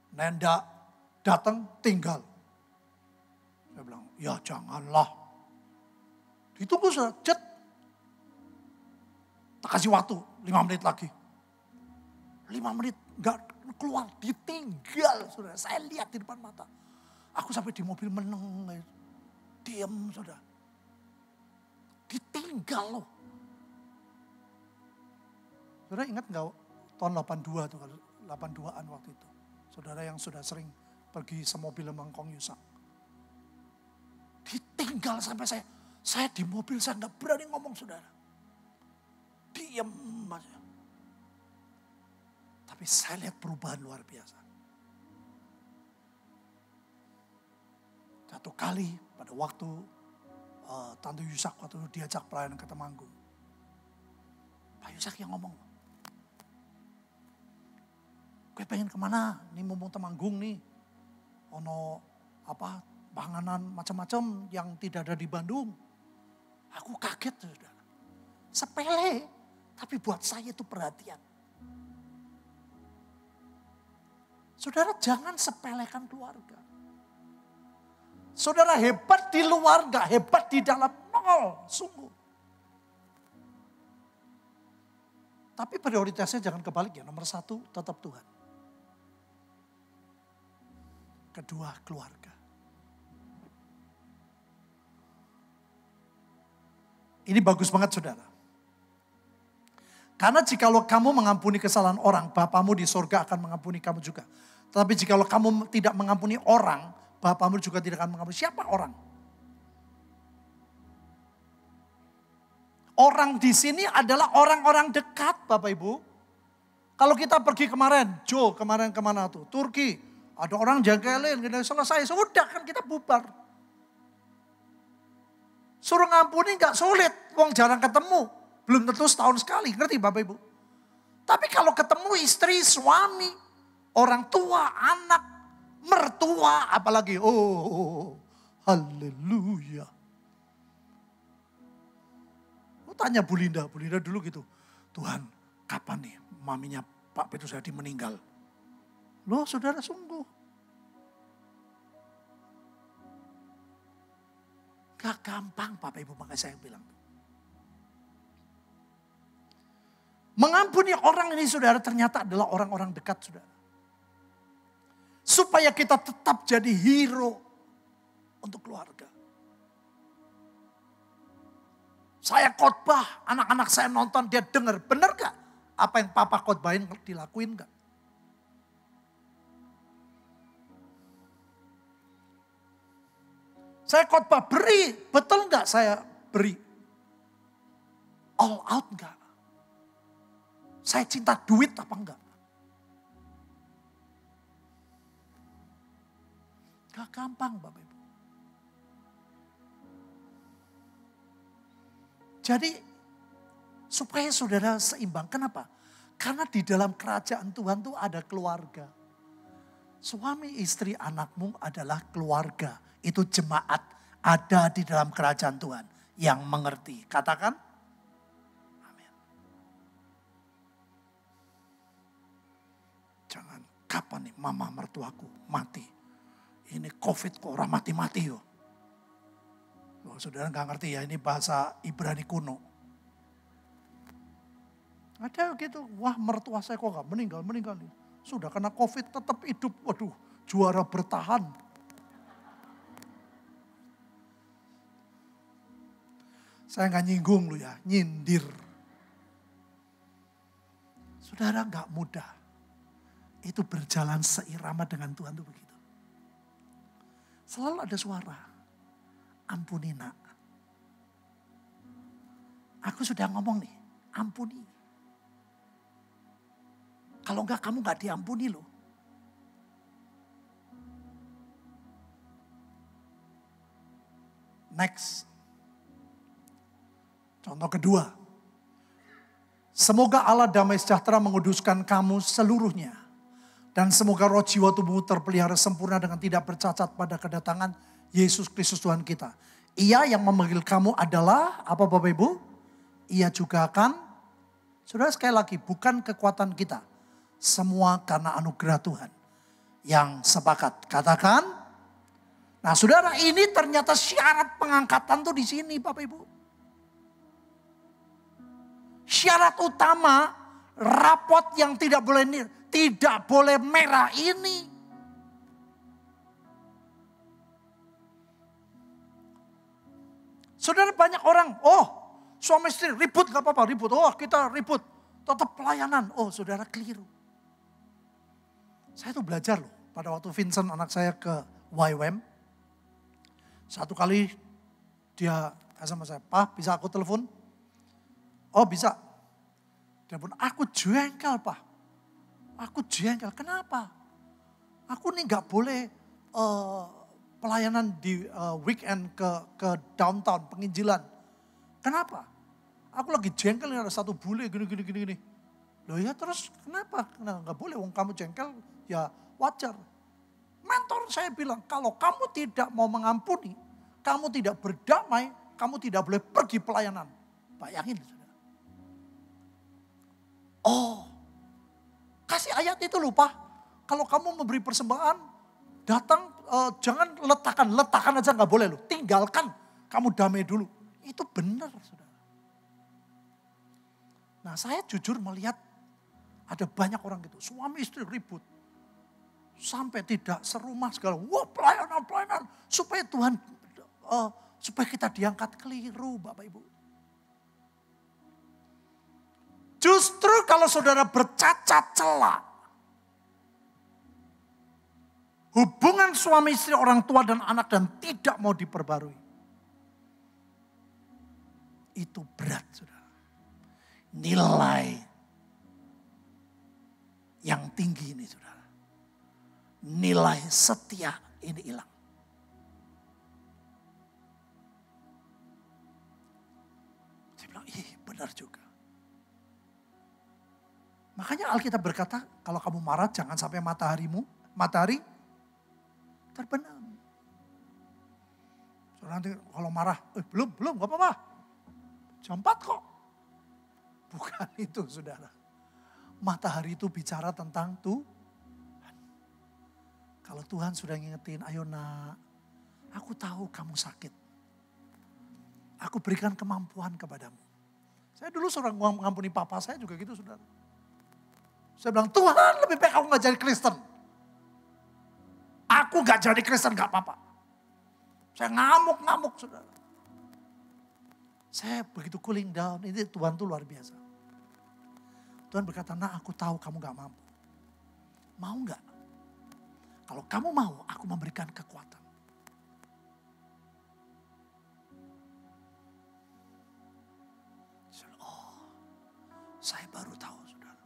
Nenda datang tinggal. Saya bilang, ya janganlah. Ditunggu saja, cet. Tak kasih waktu, 5 menit lagi. 5 menit, enggak keluar, ditinggal. Saudara. Saya lihat di depan mata. Aku sampai di mobil meneng. Diam, saudara. Ditinggal loh. Saudara ingat enggak tahun 82 tuh, 82-an waktu itu. Saudara yang sudah sering pergi semobil sama Kong Yusak. Ditinggal sampai saya di mobil, saya enggak berani ngomong, saudara. Diam aja. Tapi saya lihat perubahan luar biasa. Satu kali pada waktu Tante Yusak waktu diajak pelayanan ke Temanggung. Pak Yusak yang ngomong. Gue pengen kemana? Ini mumpung Temanggung nih. Ono apa panganan macam-macam yang tidak ada di Bandung. Aku kaget, saudara. Sepele, tapi buat saya itu perhatian. Saudara jangan sepelekan keluarga. Saudara hebat di luar, gak hebat di dalam, nol, sungguh. Tapi prioritasnya jangan kebalik ya, nomor 1 tetap Tuhan. Kedua, keluarga. Ini bagus banget, saudara. Karena jikalau kamu mengampuni kesalahan orang, Bapamu di sorga akan mengampuni kamu juga. Tetapi jikalau kamu tidak mengampuni orang, Bapamu juga tidak akan mengampuni. Siapa orang? Orang di sini adalah orang-orang dekat, Bapak Ibu. Kalau kita pergi kemarin, Joe kemarin kemana tuh? Turki. Ada orang jagain, kita selesai. Sudah kan kita bubar. Suruh ngampuni gak sulit. Wong jarang ketemu. Belum tentu setahun sekali. Ngerti Bapak Ibu? Tapi kalau ketemu istri, suami, orang tua, anak, mertua, apalagi. Oh, haleluya. Lu tanya Bu Linda dulu gitu. Tuhan, kapan nih maminya Pak Petrus Hadi meninggal? Loh saudara sungguh. Gak gampang Bapak Ibu, makanya saya bilang. Mengampuni orang ini saudara ternyata adalah orang-orang dekat saudara. Supaya kita tetap jadi hero untuk keluarga. Saya khotbah, anak-anak saya nonton, dia dengar. Benar gak? Apa yang papa khotbahin dilakuin gak? Saya khotbah beri, betul gak saya beri? All out gak? Saya cinta duit apa enggak? Gak gampang Bapak Ibu. Jadi supaya saudara seimbang. Kenapa? Karena di dalam kerajaan Tuhan itu ada keluarga. Suami, istri, anakmu adalah keluarga. Itu jemaat ada di dalam kerajaan Tuhan yang mengerti. Katakan, amin. Jangan kapan nih mama mertuaku mati. Ini COVID kok orang mati-mati yo. Loh, saudara nggak ngerti ya, ini bahasa Ibrani kuno. Ada gitu, wah mertua saya kok nggak meninggal. Sudah kena COVID tetap hidup, waduh juara bertahan. Saya nggak nyinggung lu ya, nyindir. Saudara nggak mudah. Itu berjalan seirama dengan Tuhan itu begitu. Selalu ada suara. Ampuni nak. Aku sudah ngomong nih, ampuni. Kalau enggak kamu enggak diampuni loh. Next. Contoh kedua. Semoga Allah damai sejahtera menguduskan kamu seluruhnya. Dan semoga roh jiwa tubuhmu terpelihara sempurna dengan tidak bercacat pada kedatangan Yesus Kristus Tuhan kita. Ia yang memanggil kamu adalah, apa Bapak Ibu? Ia juga akan, saudara sekali lagi, bukan kekuatan kita. Semua karena anugerah Tuhan. Yang sepakat, katakan. Nah saudara, ini ternyata syarat pengangkatan tuh di sini Bapak Ibu. Syarat utama, rapot yang tidak boleh merah ini. Saudara banyak orang, suami istri ribut gak apa-apa, ribut. Kita ribut, tetap pelayanan. Saudara keliru. Saya tuh belajar loh, pada waktu Vincent anak saya ke YWAM. Satu kali dia sama saya, Pak bisa aku telepon? Oh bisa. Dia pun, aku jengkel Pak. Aku jengkel, kenapa? Aku nih gak boleh pelayanan di weekend ke downtown, penginjilan. Kenapa? Aku lagi jengkel ada satu bule gini. Loh ya terus kenapa? Nggak boleh, wong kamu jengkel ya wajar. Mentor saya bilang, kalau kamu tidak mau mengampuni, kamu tidak berdamai, kamu tidak boleh pergi pelayanan. Bayangin saudara. Kasih ayat itu lupa. Kalau kamu memberi persembahan, datang jangan letakkan aja nggak boleh loh. Tinggalkan, kamu damai dulu. Itu benar saudara. Nah saya jujur melihat ada banyak orang gitu. Suami istri ribut. Sampai tidak serumah segala. Wah pelayanan. Supaya Tuhan, supaya kita diangkat, keliru Bapak Ibu. Justru kalau saudara bercacat celah. Hubungan suami istri, orang tua dan anak dan tidak mau diperbarui. Itu berat saudara. Nilai yang tinggi ini saudara. Nilai setia ini hilang. Saya bilang, benar juga. Makanya Alkitab berkata, kalau kamu marah jangan sampai matahari terbenam. So, nanti kalau marah, belum gak apa-apa. Jam 4 kok. Bukan itu saudara. Matahari itu bicara tentang Tuhan. Kalau Tuhan sudah ngingetin, ayo nak, aku tahu kamu sakit. Aku berikan kemampuan kepadamu. Saya dulu seorang mengampuni papa saya juga gitu, saudara. Saya bilang, Tuhan lebih baik aku gak jadi Kristen. Aku gak jadi Kristen gak apa-apa. Saya ngamuk-ngamuk, saudara. Saya begitu cooling down, ini Tuhan tuh luar biasa. Tuhan berkata, nah aku tahu kamu gak mampu. Mau gak? Kalau kamu mau, aku memberikan kekuatan. Oh, saya baru tahu, saudara.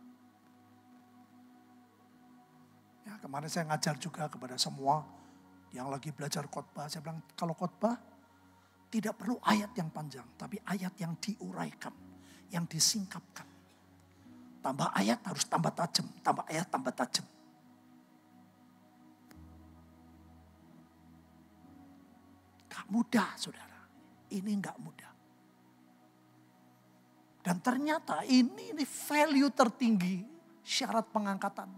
Ya, kemarin saya ngajar juga kepada semua yang lagi belajar khotbah. Saya bilang, kalau khotbah tidak perlu ayat yang panjang, tapi ayat yang diuraikan, yang disingkapkan. Tambah ayat harus tambah tajam, tambah ayat tambah tajam. Gak mudah, saudara. Ini gak mudah. Dan ternyata ini value tertinggi, syarat pengangkatan.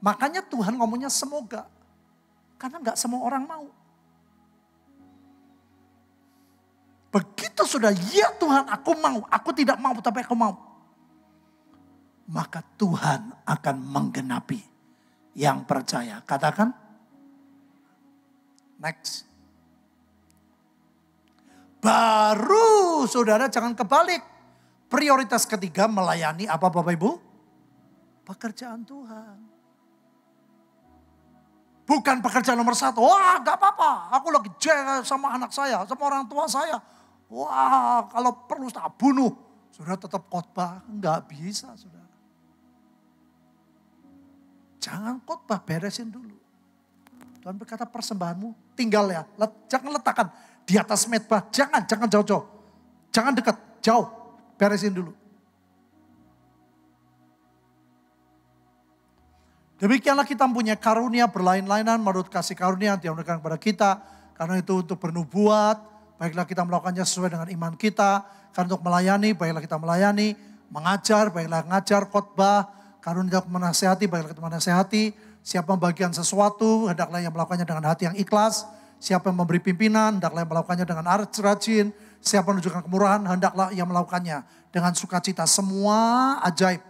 Makanya Tuhan ngomongnya semoga. Karena gak semua orang mau. Begitu sudah, ya Tuhan aku mau, aku tidak mau tapi aku mau. Maka Tuhan akan menggenapi yang percaya. Katakan, next. Baru saudara jangan kebalik. Prioritas ketiga melayani apa Bapak Ibu? Pekerjaan Tuhan. Bukan pekerjaan nomor satu. Wah gak apa-apa, aku lagi jaga sama anak saya, sama orang tua saya. Wah kalau perlu tak bunuh. Saudara tetap khotbah, nggak bisa saudara. Jangan khotbah, beresin dulu. Tuhan berkata persembahanmu tinggal ya, jangan letakkan di atas mezbah. Jangan jauh-jauh. Jangan dekat, jauh. Beresin dulu. Demikianlah kita punya karunia berlain-lainan menurut kasih karunia yang Dia berikan kepada kita. Karena itu untuk bernubuat, baiklah kita melakukannya sesuai dengan iman kita. Karena untuk melayani, baiklah kita melayani. Mengajar, baiklah ngajar, khotbah. Karunia untuk menasihati, baiklah kita menasihati. Siapa membagikan sesuatu, hendaklah yang melakukannya dengan hati yang ikhlas. Siapa yang memberi pimpinan, hendaklah yang melakukannya dengan rajin. Siapa yang menunjukkan kemurahan, hendaklah yang melakukannya dengan sukacita. Semua ajaib.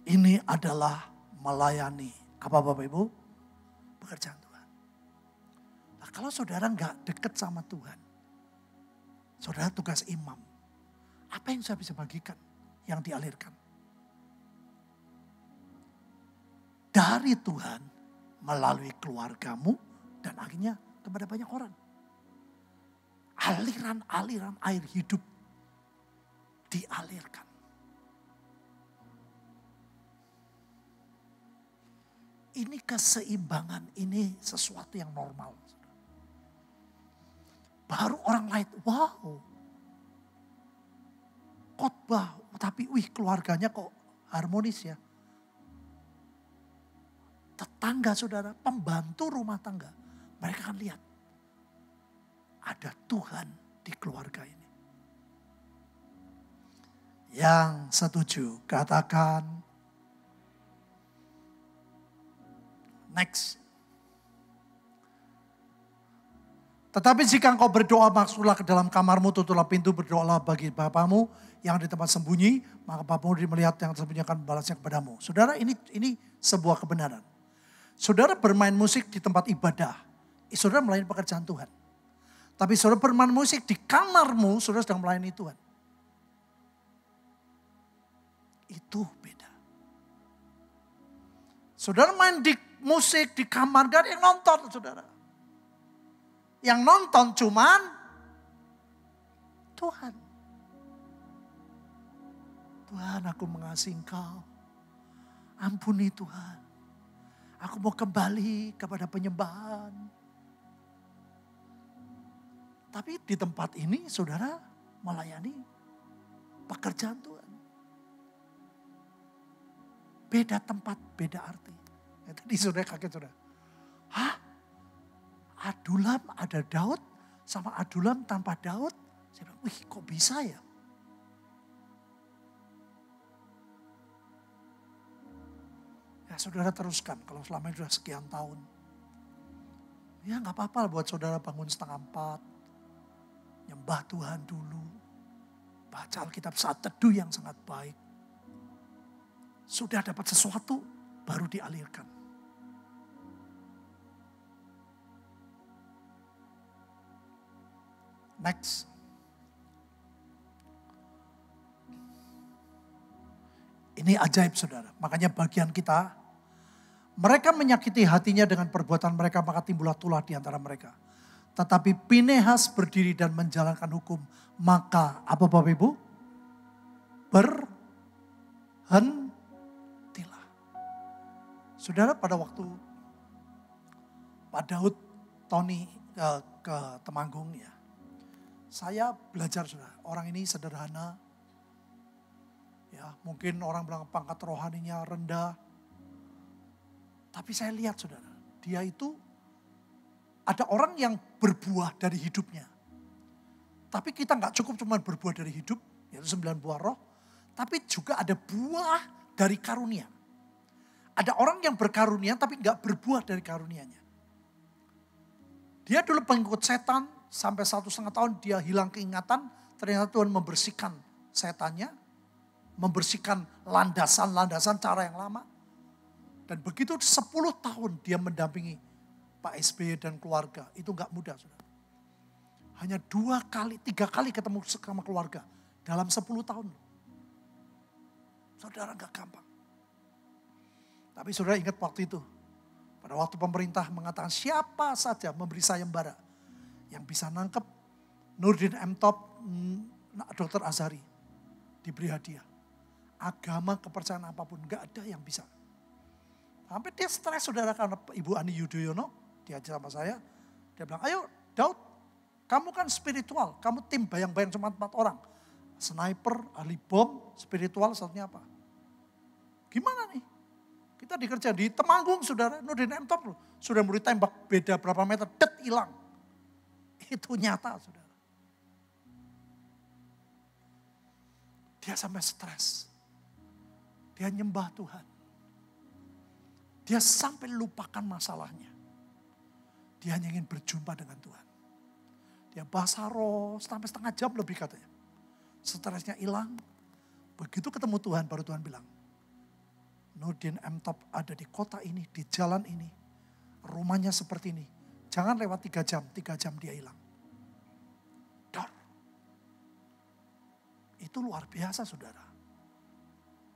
Ini adalah melayani. Apa Bapak Ibu? Pekerjaan Tuhan. Nah, kalau saudara nggak dekat sama Tuhan, saudara tugas imam. Apa yang saya bisa bagikan yang dialirkan? Dari Tuhan melalui keluargamu dan akhirnya kepada banyak orang. Aliran-aliran air hidup dialirkan. Ini keseimbangan, ini sesuatu yang normal. Baru orang lain, wow. Khotbah, tapi keluarganya kok harmonis ya. Tetangga saudara, pembantu rumah tangga. Mereka akan lihat. Ada Tuhan di keluarga ini. Yang setuju, katakan next. Tetapi jika engkau berdoa, masuklah ke dalam kamarmu, tutuplah pintu, berdoalah bagi Bapamu yang di tempat sembunyi, maka Bapamu melihat yang tersembunyi akan membalasnya kepadamu. Saudara, ini sebuah kebenaran. Saudara bermain musik di tempat ibadah, saudara melayani pekerjaan Tuhan. Tapi saudara bermain musik di kamarmu, saudara sedang melayani Tuhan. Itu beda. Saudara main di musik di kamar, gak ada yang nonton saudara. Yang nonton cuman Tuhan. Tuhan, aku mengasihi Engkau. Ampuni Tuhan. Aku mau kembali kepada penyembahan. Tapi di tempat ini saudara melayani pekerjaan Tuhan. Beda tempat, beda arti. Ya, tadi saudara kaget saudara. Hah? Adulam ada Daud sama Adulam tanpa Daud? Saya bilang, wih kok bisa ya? Ya saudara teruskan kalau selama ini sudah sekian tahun. Ya nggak apa-apa buat saudara bangun 3:30. Nyembah Tuhan dulu. Baca Alkitab saat teduh yang sangat baik. Sudah dapat sesuatu baru dialirkan. Next. Ini ajaib saudara. Makanya bagian kita, mereka menyakiti hatinya dengan perbuatan mereka, maka timbullah tulah di antara mereka. Tetapi Pinehas berdiri dan menjalankan hukum. Maka apa Bapak Ibu? Berhentilah. Saudara pada waktu Pak Daud, Tony ke Temanggung ya. Saya belajar saudara, orang ini sederhana. Ya, mungkin orang bilang pangkat rohaninya rendah. Tapi saya lihat saudara, dia itu ada orang yang berbuah dari hidupnya. Tapi kita nggak cukup cuma berbuah dari hidup, yaitu 9 buah roh. Tapi juga ada buah dari karunia. Ada orang yang berkarunia tapi nggak berbuah dari karunianya. Dia dulu pengikut setan, sampai 1,5 tahun dia hilang keingatan. Ternyata Tuhan membersihkan setannya. Membersihkan landasan-landasan cara yang lama. Dan begitu 10 tahun dia mendampingi Pak SBY dan keluarga. Itu gak mudah saudara. Hanya 2 kali, 3 kali ketemu sama keluarga. Dalam 10 tahun. Saudara gak gampang. Tapi saudara ingat waktu itu. Pada waktu pemerintah mengatakan siapa saja memberi sayembara. Yang bisa nangkep Nurdin M. Top, Dr. Azhari. Diberi hadiah. Agama, kepercayaan apapun, gak ada yang bisa. Sampai dia stres saudara karena Ibu Ani Yudhoyono diajak sama saya. Dia bilang, ayo Daud, kamu kan spiritual, kamu tim bayang-bayang cuma 4 orang. Sniper, ahli bom, spiritual satunya apa? Gimana nih? Kita dikerja di Temanggung saudara, Nurdin M. Top sudah mulai tembak beda berapa meter, hilang. Itu nyata saudara. Dia sampai stres. Dia nyembah Tuhan. Dia sampai lupakan masalahnya. Dia hanya ingin berjumpa dengan Tuhan. Dia bahasa roh sampai 1/2 jam lebih katanya. Stresnya hilang. Begitu ketemu Tuhan baru Tuhan bilang. Nurdin M. Top ada di kota ini, di jalan ini. Rumahnya seperti ini. Jangan lewat 3 jam, 3 jam dia hilang. Dor. Itu luar biasa saudara.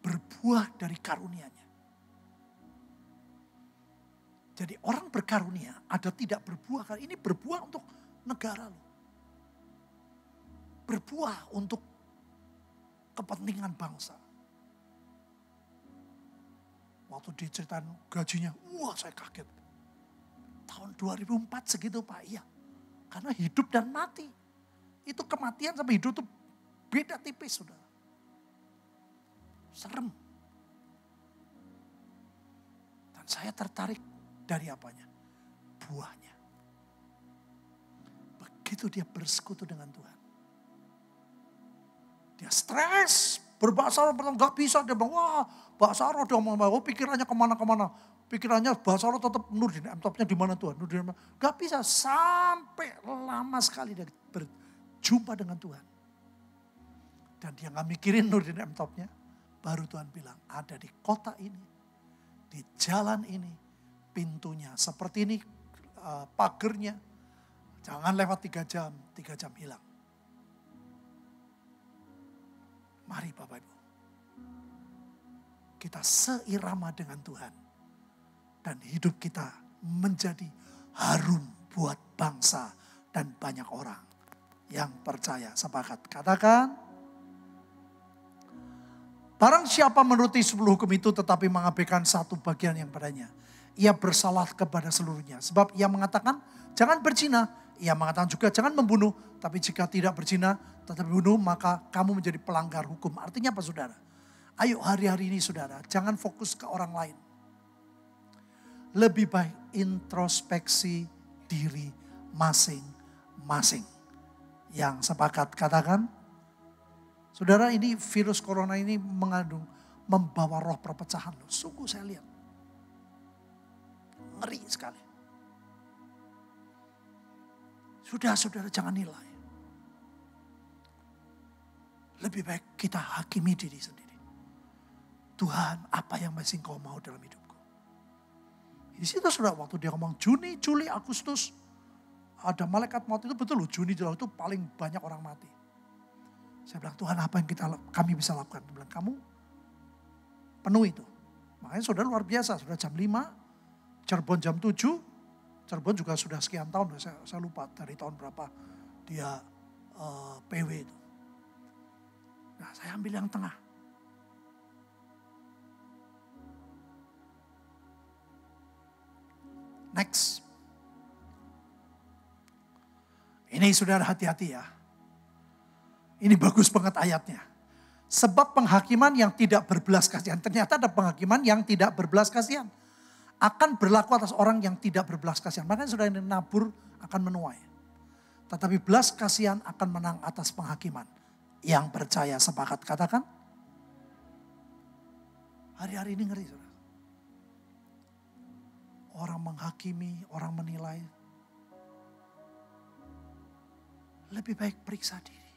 Berbuah dari karunia-Nya. Jadi orang berkarunia ada tidak berbuah. Ini berbuah untuk negara loh. Berbuah untuk kepentingan bangsa. Waktu diceritain gajinya, wah saya kaget. Tahun 2004 segitu Pak, iya. Karena hidup dan mati. Itu kematian sama hidup itu beda tipis saudara. Serem. Dan saya tertarik dari apanya? Buahnya. Begitu dia bersekutu dengan Tuhan. Dia stres. Berbahasa roh gak bisa. Dia bilang, wah bahasa roh dia ngomong, pikirannya kemana-kemana. Pikirannya bahasa roh tetap Nurdin M. Topnya di mana Tuhan. Nurdin M. Gak bisa sampai lama sekali dia berjumpa dengan Tuhan. Dan dia gak mikirin Nurdin M. Topnya. Baru Tuhan bilang, ada di kota ini. Di jalan ini. Pintunya seperti ini. Pagernya. Jangan lewat 3 jam. 3 jam hilang. Mari Bapak Ibu. Kita seirama dengan Tuhan. Dan hidup kita menjadi harum buat bangsa dan banyak orang yang percaya. Sepakat. Katakan. Barang siapa menuruti 10 hukum itu tetapi mengabaikan satu bagian yang padanya. Ia bersalah kepada seluruhnya. Sebab ia mengatakan jangan berzina. Ia mengatakan juga jangan membunuh. Tapi jika tidak berzina tetapi bunuh maka kamu menjadi pelanggar hukum. Artinya apa saudara? Ayo hari-hari ini saudara jangan fokus ke orang lain. Lebih baik introspeksi diri masing-masing. Yang sepakat katakan. Saudara ini virus corona ini mengandung membawa roh perpecahan. Sungguh saya lihat. ngeri sekali. Sudah saudara jangan nilai. Lebih baik kita hakimi diri sendiri. Tuhan, apa yang masih Engkau mau dalam hidupku? Di situ saudara, waktu dia ngomong Juni, Juli, Agustus, ada malaikat maut itu betul loh, Juni, Juli itu paling banyak orang mati. Saya bilang, Tuhan apa yang kami bisa lakukan? Dia bilang, kamu penuh itu. Makanya saudara luar biasa, sudah jam 5, Cirebon jam 7, Cirebon juga sudah sekian tahun, saya lupa dari tahun berapa dia PW itu. Nah saya ambil yang tengah. Next. Ini saudara hati-hati ya. Ini bagus banget ayatnya. Sebab penghakiman yang tidak berbelas kasihan. Ternyata ada penghakiman yang tidak berbelas kasihan. Akan berlaku atas orang yang tidak berbelas kasihan. Makanya saudara ini nabur akan menuai. Tetapi belas kasihan akan menang atas penghakiman. Yang percaya sepakat katakan. Hari-hari ini ngeri saudara. Orang menghakimi, orang menilai. Lebih baik periksa diri.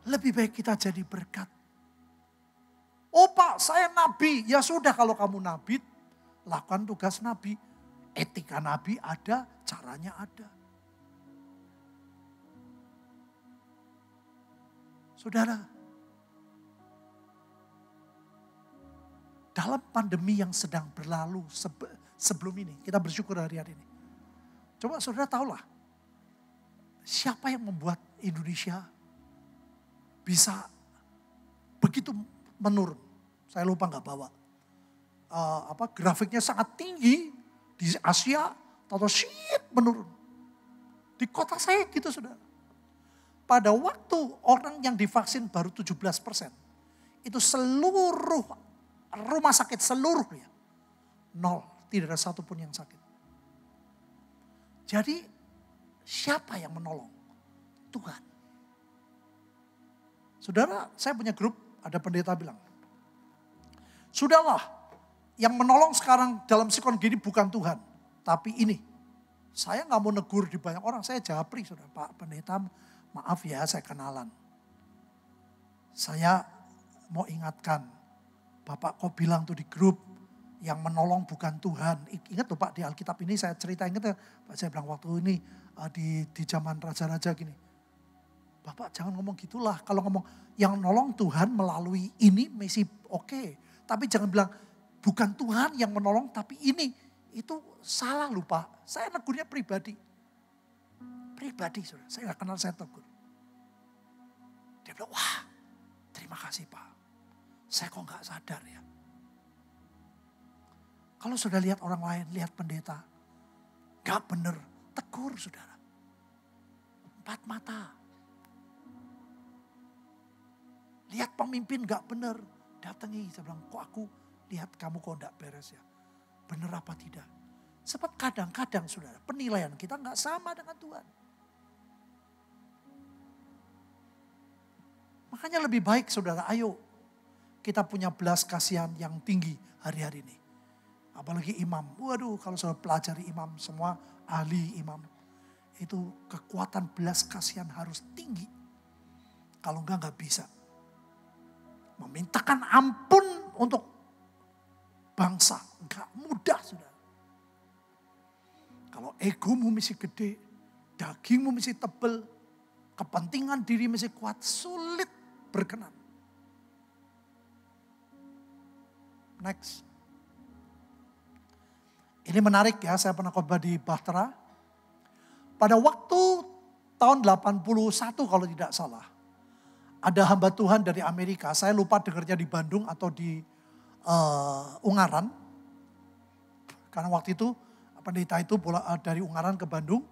Lebih baik kita jadi berkat. Oh Pak, saya nabi. Ya sudah kalau kamu nabi, lakukan tugas nabi. Etika nabi ada, caranya ada. Saudara, dalam pandemi yang sedang berlalu sebelum ini, kita bersyukur hari-hari ini. Coba saudara tahulah, siapa yang membuat Indonesia bisa begitu menurun? Saya lupa nggak bawa. Grafiknya sangat tinggi di Asia, atau menurun. Di kota saya gitu saudara. Pada waktu orang yang divaksin baru 17%, itu seluruh rumah sakit seluruhnya 0, tidak ada satupun yang sakit. Jadi siapa yang menolong? Tuhan. Saudara, saya punya grup, ada pendeta bilang, sudahlah, yang menolong sekarang dalam sikon gini bukan Tuhan, tapi ini. Saya nggak mau negur di banyak orang, saya japri, saudara. Pak pendeta, maaf ya, saya kenalan. Saya mau ingatkan, Bapak kok bilang tuh di grup, yang menolong bukan Tuhan. Ingat tuh Pak, di Alkitab ini saya cerita, ingat ya, Pak saya bilang waktu ini di zaman raja-raja gini. Bapak jangan ngomong gitulah, kalau ngomong yang menolong Tuhan melalui ini masih oke. Tapi jangan bilang bukan Tuhan yang menolong tapi ini. Itu salah lupa. Saya negurnya pribadi. Pribadi saudara, saya gak kenal saya tegur. Dia bilang, wah terima kasih Pak. Saya kok gak sadar ya. Kalau sudah lihat orang lain, lihat pendeta. Gak bener, tegur saudara. 4 mata. Lihat pemimpin gak bener, datangi. Saya bilang, kok aku lihat kamu kok gak beres ya. Bener apa tidak? Sebab kadang-kadang saudara, penilaian kita gak sama dengan Tuhan. Makanya lebih baik saudara, ayo kita punya belas kasihan yang tinggi hari-hari ini. Apalagi imam. Waduh, kalau saudara pelajari imam, semua ahli imam. Itu kekuatan belas kasihan harus tinggi. Kalau enggak bisa. Memintakan ampun untuk bangsa. Enggak mudah saudara. Kalau egomu mesti gede, dagingmu mesti tebel, kepentingan diri mesti kuat, sulit berkenan. Next. Ini menarik ya, saya pernah khotbah di Bahtera. Pada waktu tahun 81 kalau tidak salah. Ada hamba Tuhan dari Amerika, saya lupa dengarnya di Bandung atau di Ungaran. Karena waktu itu pendeta itu dari Ungaran ke Bandung.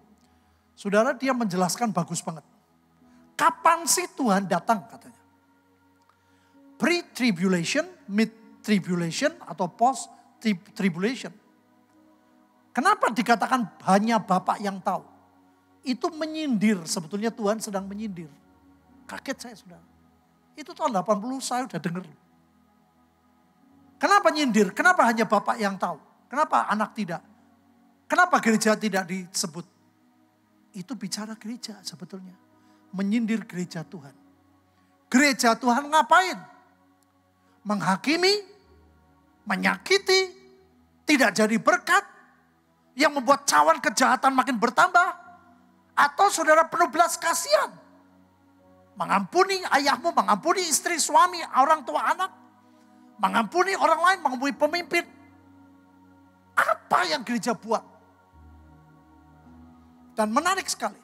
Saudara, dia menjelaskan bagus banget. Kapan sih Tuhan datang katanya? Pre-tribulation, mid-tribulation atau post-tribulation. Kenapa dikatakan hanya Bapak yang tahu? Itu menyindir, sebetulnya Tuhan sedang menyindir. Kaget saya saudara. Itu tahun 80 saya udah dengar. Kenapa nyindir? Kenapa hanya Bapak yang tahu? Kenapa anak tidak? Kenapa gereja tidak disebut? Itu bicara gereja sebetulnya. Menyindir gereja Tuhan. Gereja Tuhan ngapain? Menghakimi, menyakiti, tidak jadi berkat, yang membuat cawan kejahatan makin bertambah. Atau saudara penuh belas kasihan. Mengampuni ayahmu, mengampuni istri, suami, orang tua, anak. Mengampuni orang lain, mengampuni pemimpin. Apa yang gereja buat? Dan menarik sekali.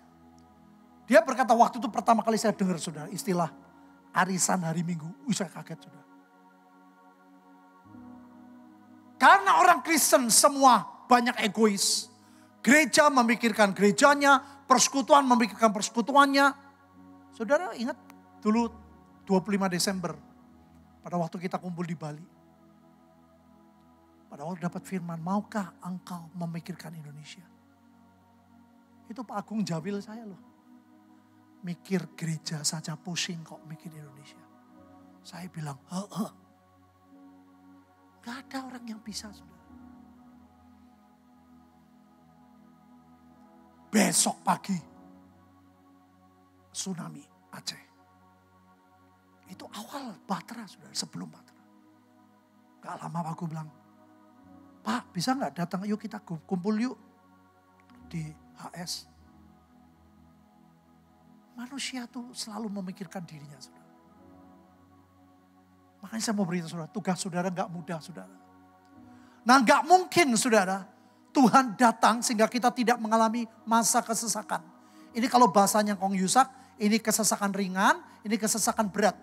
Dia berkata waktu itu pertama kali saya dengar saudara istilah arisan hari Minggu. Saya kaget saudara. Karena orang Kristen semua banyak egois. Gereja memikirkan gerejanya, persekutuan memikirkan persekutuannya. Saudara ingat dulu 25 Desember pada waktu kita kumpul di Bali. Pada waktu dapat firman, maukah engkau memikirkan Indonesia? Itu Pak Agung Jawil saya loh. Mikir gereja saja pusing kok mikir Indonesia. Saya bilang, gak ada orang yang bisa saudara. Besok pagi, tsunami Aceh. Itu awal Batra saudara, sebelum Batra. Gak lama aku bilang, Pak bisa gak datang, yuk kita kumpul yuk di HS. Manusia tuh selalu memikirkan dirinya saudara. Makanya saya mau beritahu saudara, tugas saudara gak mudah saudara. Nah gak mungkin saudara, Tuhan datang sehingga kita tidak mengalami masa kesesakan. Ini kalau bahasanya Kong Yusak, ini kesesakan ringan, ini kesesakan berat.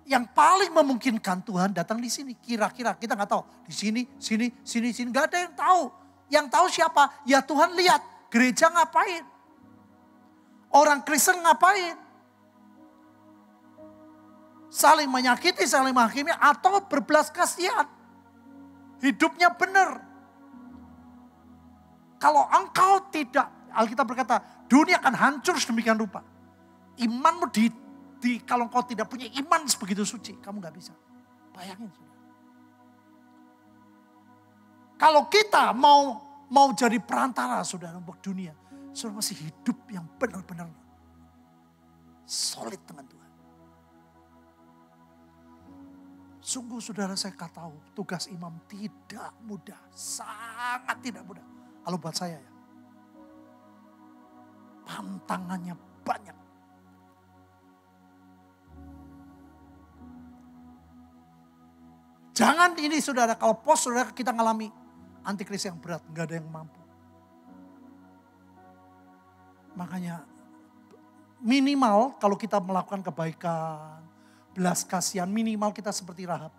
Yang paling memungkinkan Tuhan datang di sini. Kira-kira kita gak tahu. Di sini, sini. Gak ada yang tahu. Yang tahu siapa? Ya Tuhan lihat gereja ngapain. Orang Kristen ngapain. Saling menyakiti, saling menghakimi atau berbelas kasihan. Hidupnya benar. Kalau engkau tidak, Alkitab berkata, dunia akan hancur sedemikian rupa. Imanmu kalau engkau tidak punya iman sebegitu suci, kamu gak bisa. Bayangin saudara. Kalau kita mau jadi perantara saudara untuk dunia, saudara masih hidup yang benar-benar solid dengan Tuhan. Sungguh saudara saya tahu tugas imam tidak mudah, sangat tidak mudah. Kalau buat saya ya, tantangannya banyak. Jangan ini saudara, kalau saudara kita ngalami antikris yang berat, nggak ada yang mampu. Makanya minimal kalau kita melakukan kebaikan, belas kasihan, minimal kita seperti Rahab.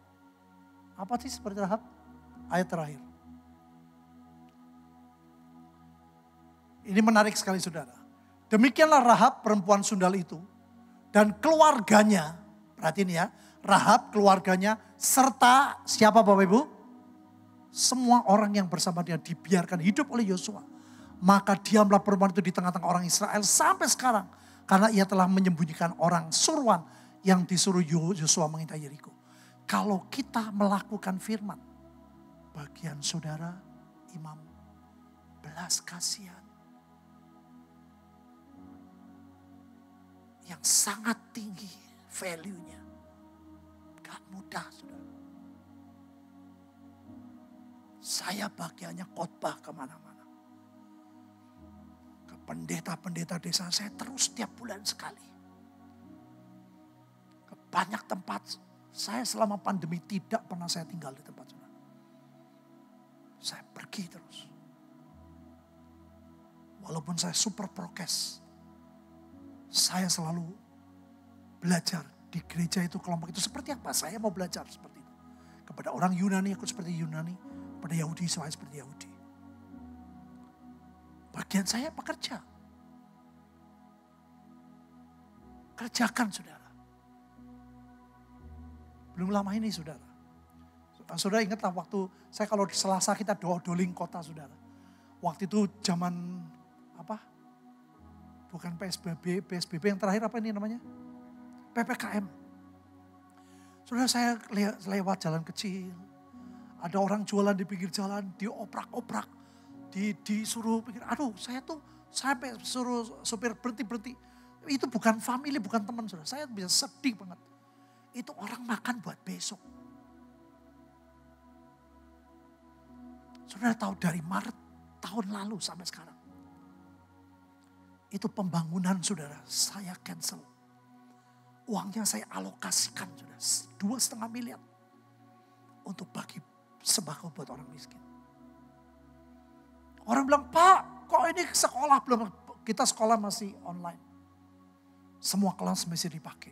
Apa sih seperti Rahab? Ayat terakhir. Ini menarik sekali saudara. Demikianlah Rahab perempuan sundal itu dan keluarganya. Perhatiin ya, Rahab keluarganya serta siapa Bapak Ibu? Semua orang yang bersama dia dibiarkan hidup oleh Yosua. Maka diamlah perempuan itu di tengah-tengah orang Israel sampai sekarang. Karena ia telah menyembunyikan orang suruhan yang disuruh Yosua mengintai Yeriko. Kalau kita melakukan firman, bagian saudara imam belas kasihan. Yang sangat tinggi value-nya. Gak mudah saudara. Saya bagiannya khotbah kemana-mana. Ke pendeta-pendeta desa saya terus setiap bulan sekali. Ke banyak tempat. Saya selama pandemi tidak pernah saya tinggal di tempat saudara. Saya pergi terus. Walaupun saya super prokes. Saya selalu belajar di gereja itu, kelompok itu seperti apa. Saya mau belajar seperti itu. Kepada orang Yunani aku seperti Yunani. Pada Yahudi saya seperti Yahudi. Bagian saya pekerja. Kerjakan saudara. Belum lama ini saudara. Saudara ingatlah waktu saya kalau di Selasa kita doling kota saudara. Waktu itu zaman apa? Bukan PSBB yang terakhir apa ini namanya? PPKM. Saudara saya lewat jalan kecil. Ada orang jualan di pinggir jalan, dioprak-oprak, disuruh pikir, aduh saya tuh sampai suruh supir berhenti. Itu bukan family, bukan teman saudara. Saya bisa sedih banget. Itu orang makan buat besok. Saudara tahu dari Maret tahun lalu sampai sekarang. Itu pembangunan saudara, saya cancel. Uangnya saya alokasikan saudara, 2,5 miliar. Untuk bagi sembako buat orang miskin. Orang bilang, Pak kok ini sekolah belum? Kita sekolah masih online. Semua kelas masih dipakai.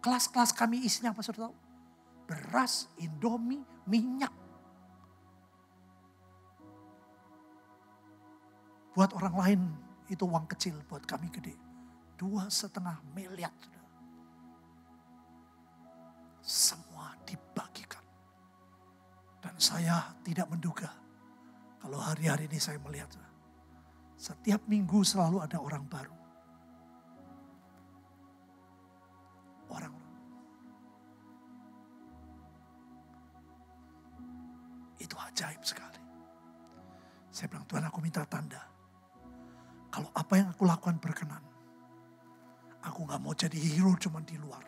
Kelas-kelas kami isinya apa saudara tahu? Beras, Indomie, minyak. Buat orang lain itu uang kecil, buat kami gede. 2,5 miliar. Semua dibagikan. Dan saya tidak menduga kalau hari-hari ini saya melihat. Setiap minggu selalu ada orang baru. Orang. Itu ajaib sekali. Saya bilang, Tuhan aku minta tanda. Kalau apa yang aku lakukan berkenan. Aku gak mau jadi hero cuma di luar.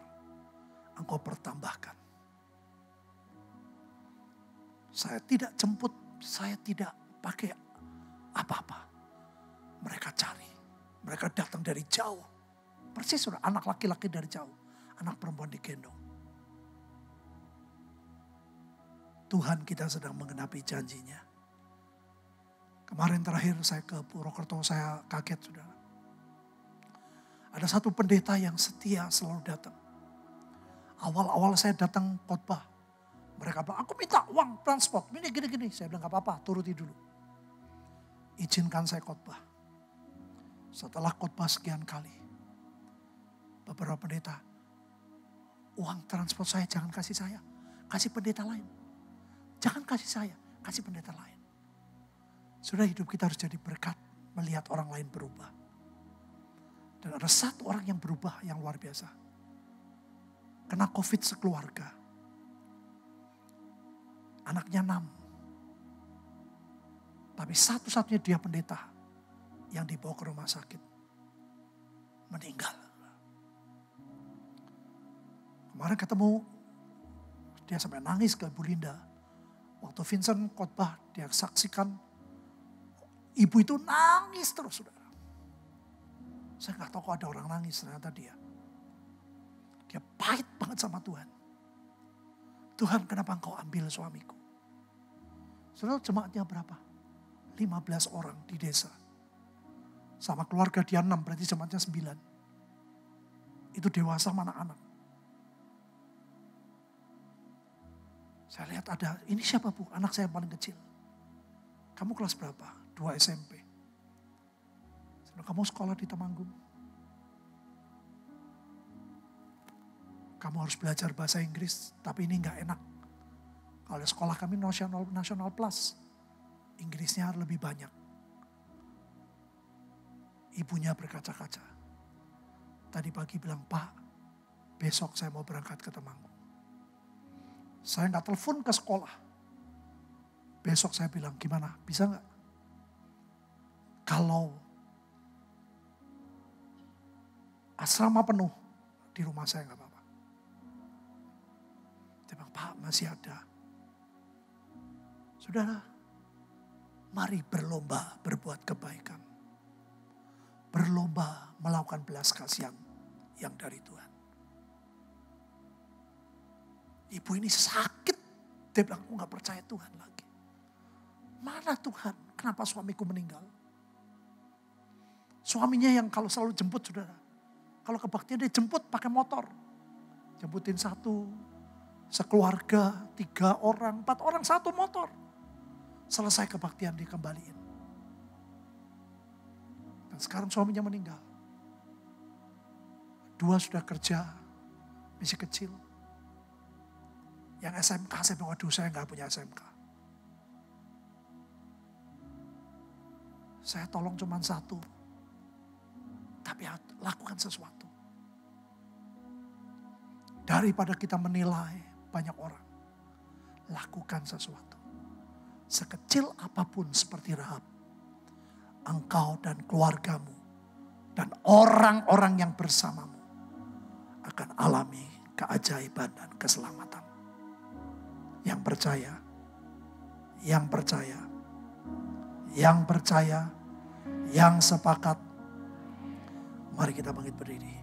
Engkau pertambahkan. Saya tidak jemput, saya tidak pakai apa-apa. Mereka cari, mereka datang dari jauh. Persis sudah anak laki-laki dari jauh, anak perempuan digendong. Tuhan kita sedang menggenapi janjinya. Kemarin terakhir saya ke Purwokerto, saya kaget saudara. Ada satu pendeta yang setia selalu datang. Awal-awal saya datang khotbah. Mereka bilang, aku minta uang transport. Ini gini-gini. Saya bilang, gak apa-apa, turuti dulu. Izinkan saya khotbah. Setelah khotbah sekian kali. Beberapa pendeta, uang transport saya jangan kasih saya. Kasih pendeta lain. Jangan kasih saya, kasih pendeta lain. Sudah hidup kita harus jadi berkat. Melihat orang lain berubah. Dan ada satu orang yang berubah yang luar biasa. Kena COVID sekeluarga. Anaknya 6. Tapi satu-satunya dia pendeta yang dibawa ke rumah sakit. Meninggal. Kemarin ketemu, dia sampai nangis ke Bu Linda. Waktu Vincent khotbah, dia saksikan ibu itu nangis terus saudara. Saya gak tahu kok ada orang nangis, ternyata dia. Dia pahit banget sama Tuhan. Tuhan kenapa engkau ambil suamiku? Saudara jemaatnya berapa? 15 orang di desa. Sama keluarga dia 6, berarti jemaatnya 9. Itu dewasa mana anak. Saya lihat ada, ini siapa Bu? Anak saya yang paling kecil. Kamu kelas berapa? 2 SMP. Saya bilang, kamu sekolah di Temanggung. Kamu harus belajar bahasa Inggris, tapi ini enggak enak. Kalau sekolah kami nasional plus, Inggrisnya lebih banyak. Ibunya berkaca-kaca. Tadi pagi bilang, Pak, besok saya mau berangkat ke Temanggung. Saya enggak telepon ke sekolah. Besok saya bilang, gimana, bisa enggak? Kalau asrama penuh, di rumah saya enggak apa-apa. Dia bilang, Pak masih ada. Saudara, mari berlomba berbuat kebaikan. Berlomba melakukan belas kasihan yang dari Tuhan. Ibu ini sakit. Dia bilang, aku gak percaya Tuhan lagi. Mana Tuhan? Kenapa suamiku meninggal? Suaminya yang kalau selalu jemput saudara. Kalau kebaktian dia jemput pakai motor. Jemputin satu, sekeluarga, 3 orang, 4 orang, 1 motor. Selesai kebaktian dikembaliin. Dan sekarang suaminya meninggal. 2 sudah kerja, masih kecil. Yang SMK, saya bilang, waduh saya gak punya SMK. Saya tolong cuma 1. Tapi lakukan sesuatu. Daripada kita menilai banyak orang. lakukan sesuatu. Sekecil apapun seperti Rahab, engkau dan keluargamu dan orang-orang yang bersamamu akan alami keajaiban dan keselamatan. Yang percaya, yang percaya, yang percaya, yang sepakat, mari kita bangkit berdiri.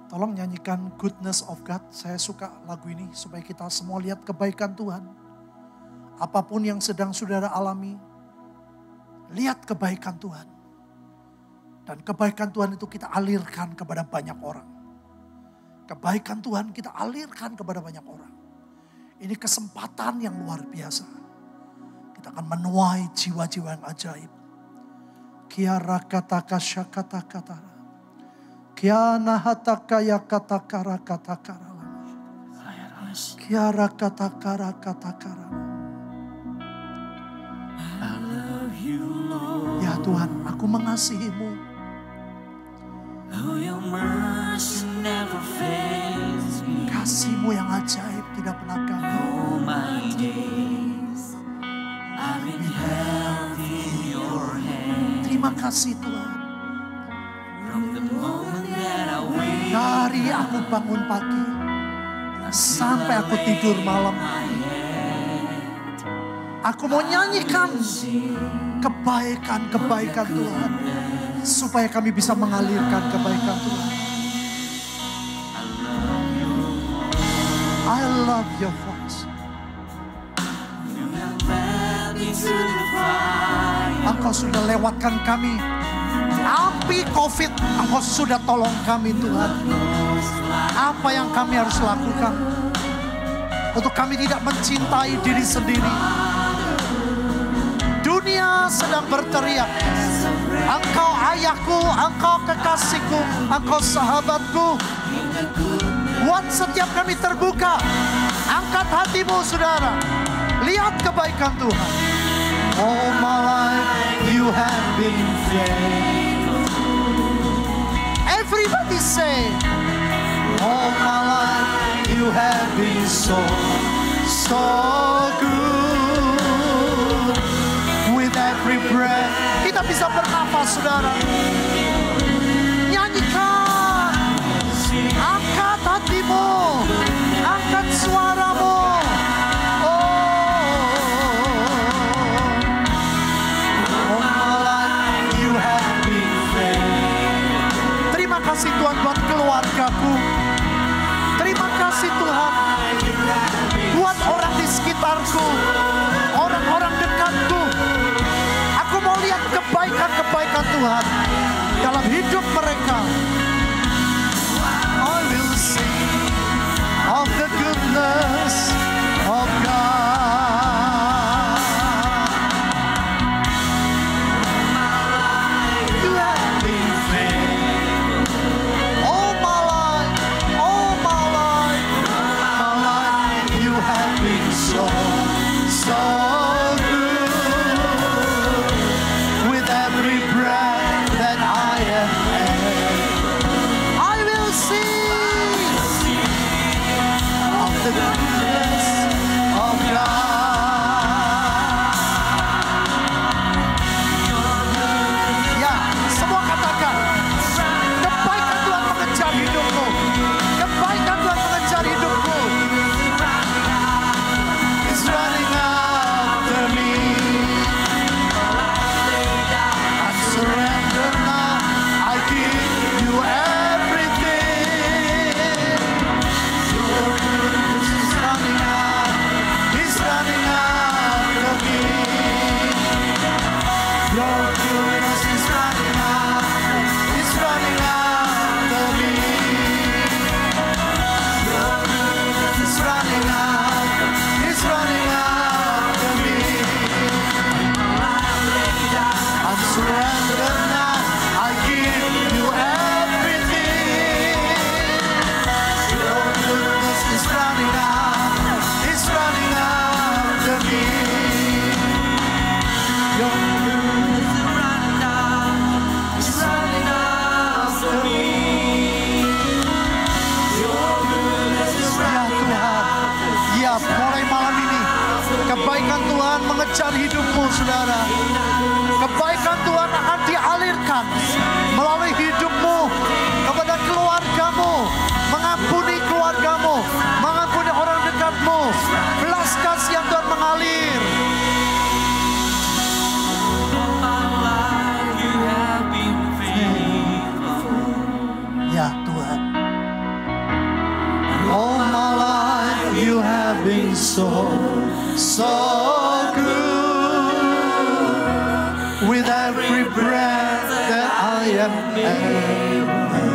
Tolong nyanyikan Goodness of God. Saya suka lagu ini supaya kita semua lihat kebaikan Tuhan. Apapun yang sedang saudara alami, lihat kebaikan Tuhan. Dan kebaikan Tuhan itu kita alirkan kepada banyak orang. Kebaikan Tuhan kita alirkan kepada banyak orang. Ini kesempatan yang luar biasa. Kita akan menuai jiwa-jiwa yang ajaib. Kiara kata kasya kata kata. Kiana hataka ya kata kara kata kara. Kiara kata kara kata kara. Ya Tuhan, aku mengasihi-Mu. Kasih-Mu yang ajaib tidak pernah gagal. Terima kasih Tuhan. Dari aku bangun pagi sampai aku tidur malam, aku mau nyanyikan kebaikan-kebaikan Tuhan, supaya kami bisa mengalirkan kebaikan Tuhan. I love your voice. Engkau sudah lewatkan kami api COVID, Engkau sudah tolong kami Tuhan. Apa yang kami harus lakukan untuk kami tidak mencintai diri sendiri? Dunia sedang berteriak, Engkau ayahku, Engkau kekasihku, Engkau sahabatku. Buat setiap kami terbuka, angkat hatimu saudara, lihat kebaikan Tuhan. All my life you have been faithful. Everybody say, all my life you have been so good. With every breath, kita bisa bernafas saudara. Nyanyikan, angkat hatimu, angkat suaramu. Terima kasih Tuhan buat keluargaku. Terima kasih Tuhan buat orang di sekitarku, orang-orang dekatku. Aku mau lihat kebaikan-kebaikan Tuhan dalam hidup mereka. I will sing of the goodness of God. You have been faithful. All my life, you have been so bayar hidupmu, saudara. Kebaikan Tuhan akan dialirkan melalui hidupmu kepada keluargamu, mengampuni keluargamu, mengampuni orang dekatmu. Belas kasihan Tuhan mengalir. Ya Tuhan, all my life you have been so good. With every breath that I am able,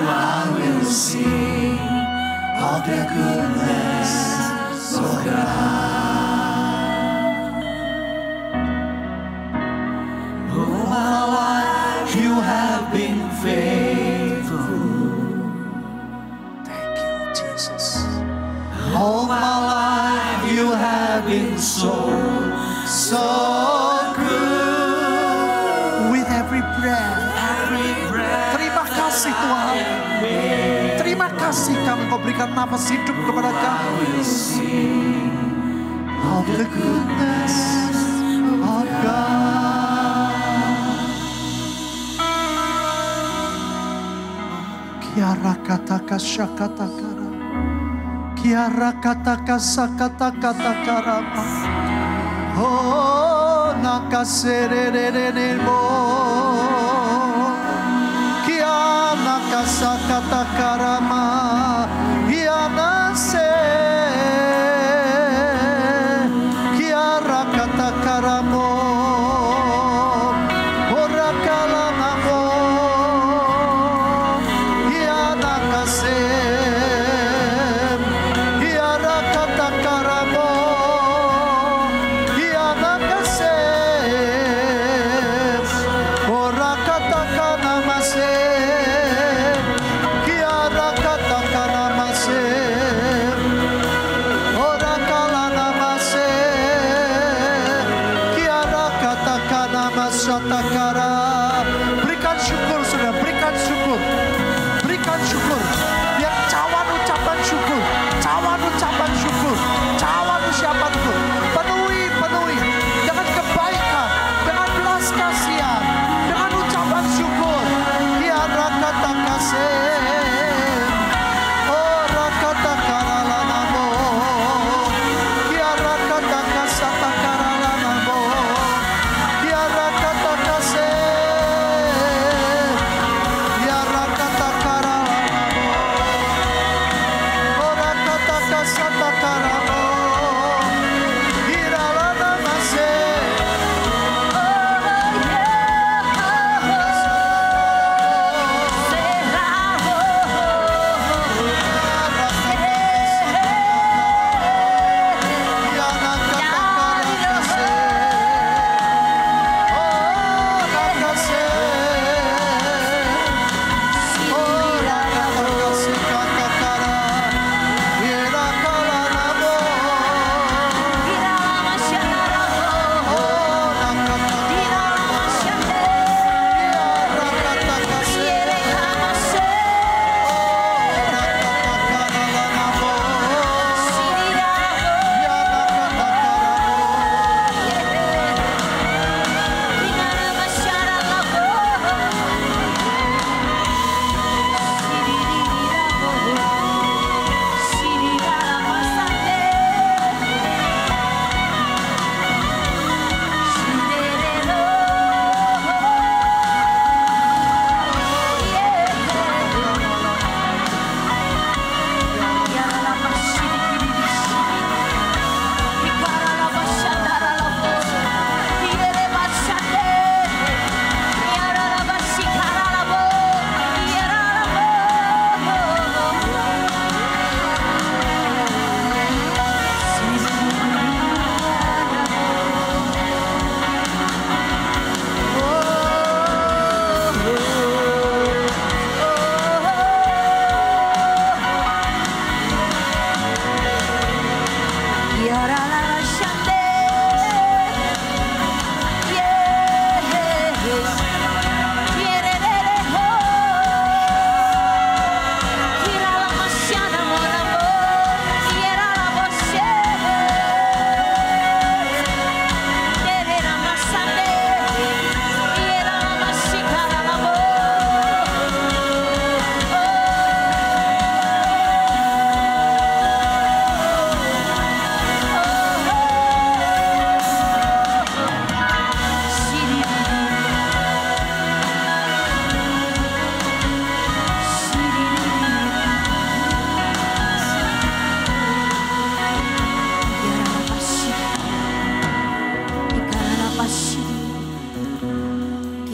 I will sing of the goodness of God. All my life you have been faithful. Thank you, Jesus. All my life you have been so good. With every breath. Terima kasih Tuhan. Terima kasih kami Kau berikan nafas hidup kepada kami. Of the goodness of God. Kiara kata kasakata kara. Kiara kata kasakata kata karama. Oh, nakaserere mo. Kia nakasakata karama. Iana se. Kiara kata karamo. Ora kalamamo. Iana kase. Kiara kata karamo. Berikan syukur, saudara, berikan syukur. Berikan syukur. Biar cawan ucapan syukur. Cawan ucapan syukur. Cawan ucapan syukur. Penuhi dengan kebaikan, dengan belas kasihan, dengan ucapan syukur. Biar kata kasih. Oh, kata karalanamo. Biar kata kasata karalanamo. Biar kata kasih. Biar kata karalanamo. Oh, kata kasata karamo.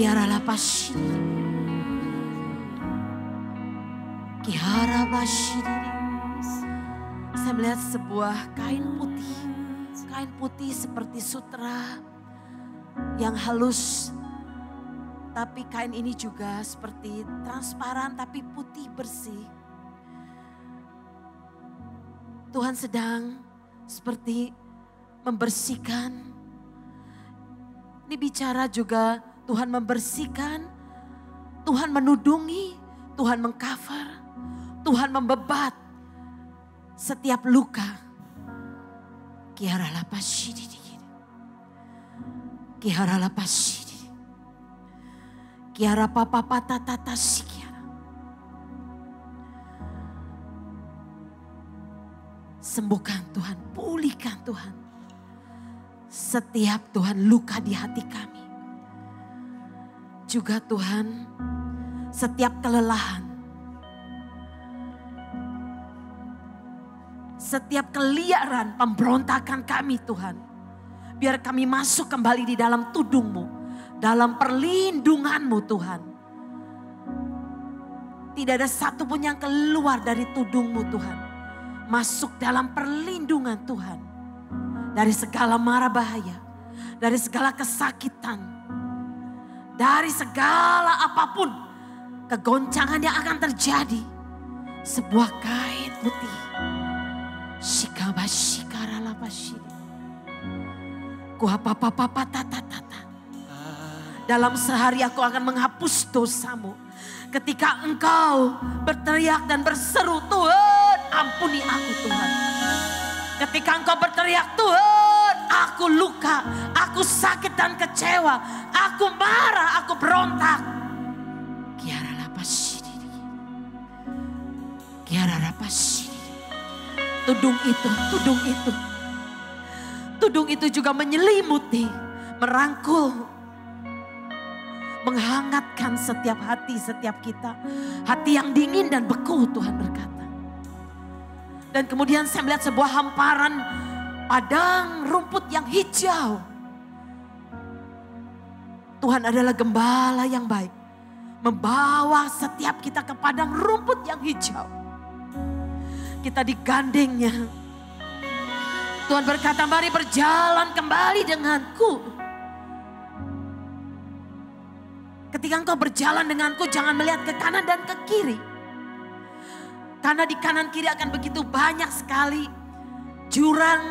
Kiara lapas. Kiara basyiri. Saya melihat sebuah kain putih. Kain putih seperti sutra yang halus. Tapi kain ini juga seperti transparan tapi putih bersih. Tuhan sedang seperti membersihkan. Ini bicara juga Tuhan membersihkan, Tuhan menudungi, Tuhan mengcover, Tuhan membebat setiap luka. Kiara lapas. Kiara lapas. Kiara papa pata tata sikiara. Sembuhkan Tuhan, pulihkan Tuhan. Setiap Tuhan luka di hati kami. Juga Tuhan, setiap kelelahan. Setiap keliaran pemberontakan kami Tuhan. Biar kami masuk kembali di dalam tudung-Mu. Dalam perlindungan-Mu Tuhan. Tidak ada satupun yang keluar dari tudung-Mu Tuhan. Masuk dalam perlindungan Tuhan. Dari segala mara bahaya. Dari segala kesakitan. Dari segala apapun. Kegoncangan yang akan terjadi. Sebuah kain putih. Shikabashikara lapashiri. Kuhapapapapa tata. Dalam sehari aku akan menghapus dosamu. Ketika engkau berteriak dan berseru, Tuhan ampuni aku Tuhan. Ketika engkau berteriak, Tuhan aku luka, aku sakit dan kecewa. Aku marah, aku berontak. Kiara lapasiri. Kiara lapasiri. Tudung itu. Tudung itu juga menyelimuti, merangkul. Menghangatkan setiap hati, setiap kita. Hati yang dingin dan beku Tuhan berkata. Dan kemudian saya melihat sebuah hamparan padang rumput yang hijau. Tuhan adalah gembala yang baik. Membawa setiap kita ke padang rumput yang hijau. Kita digandengnya. Tuhan berkata, mari berjalan kembali denganku. Ketika engkau berjalan denganku, jangan melihat ke kanan dan ke kiri. Karena di kanan kiri akan begitu banyak sekali jurang,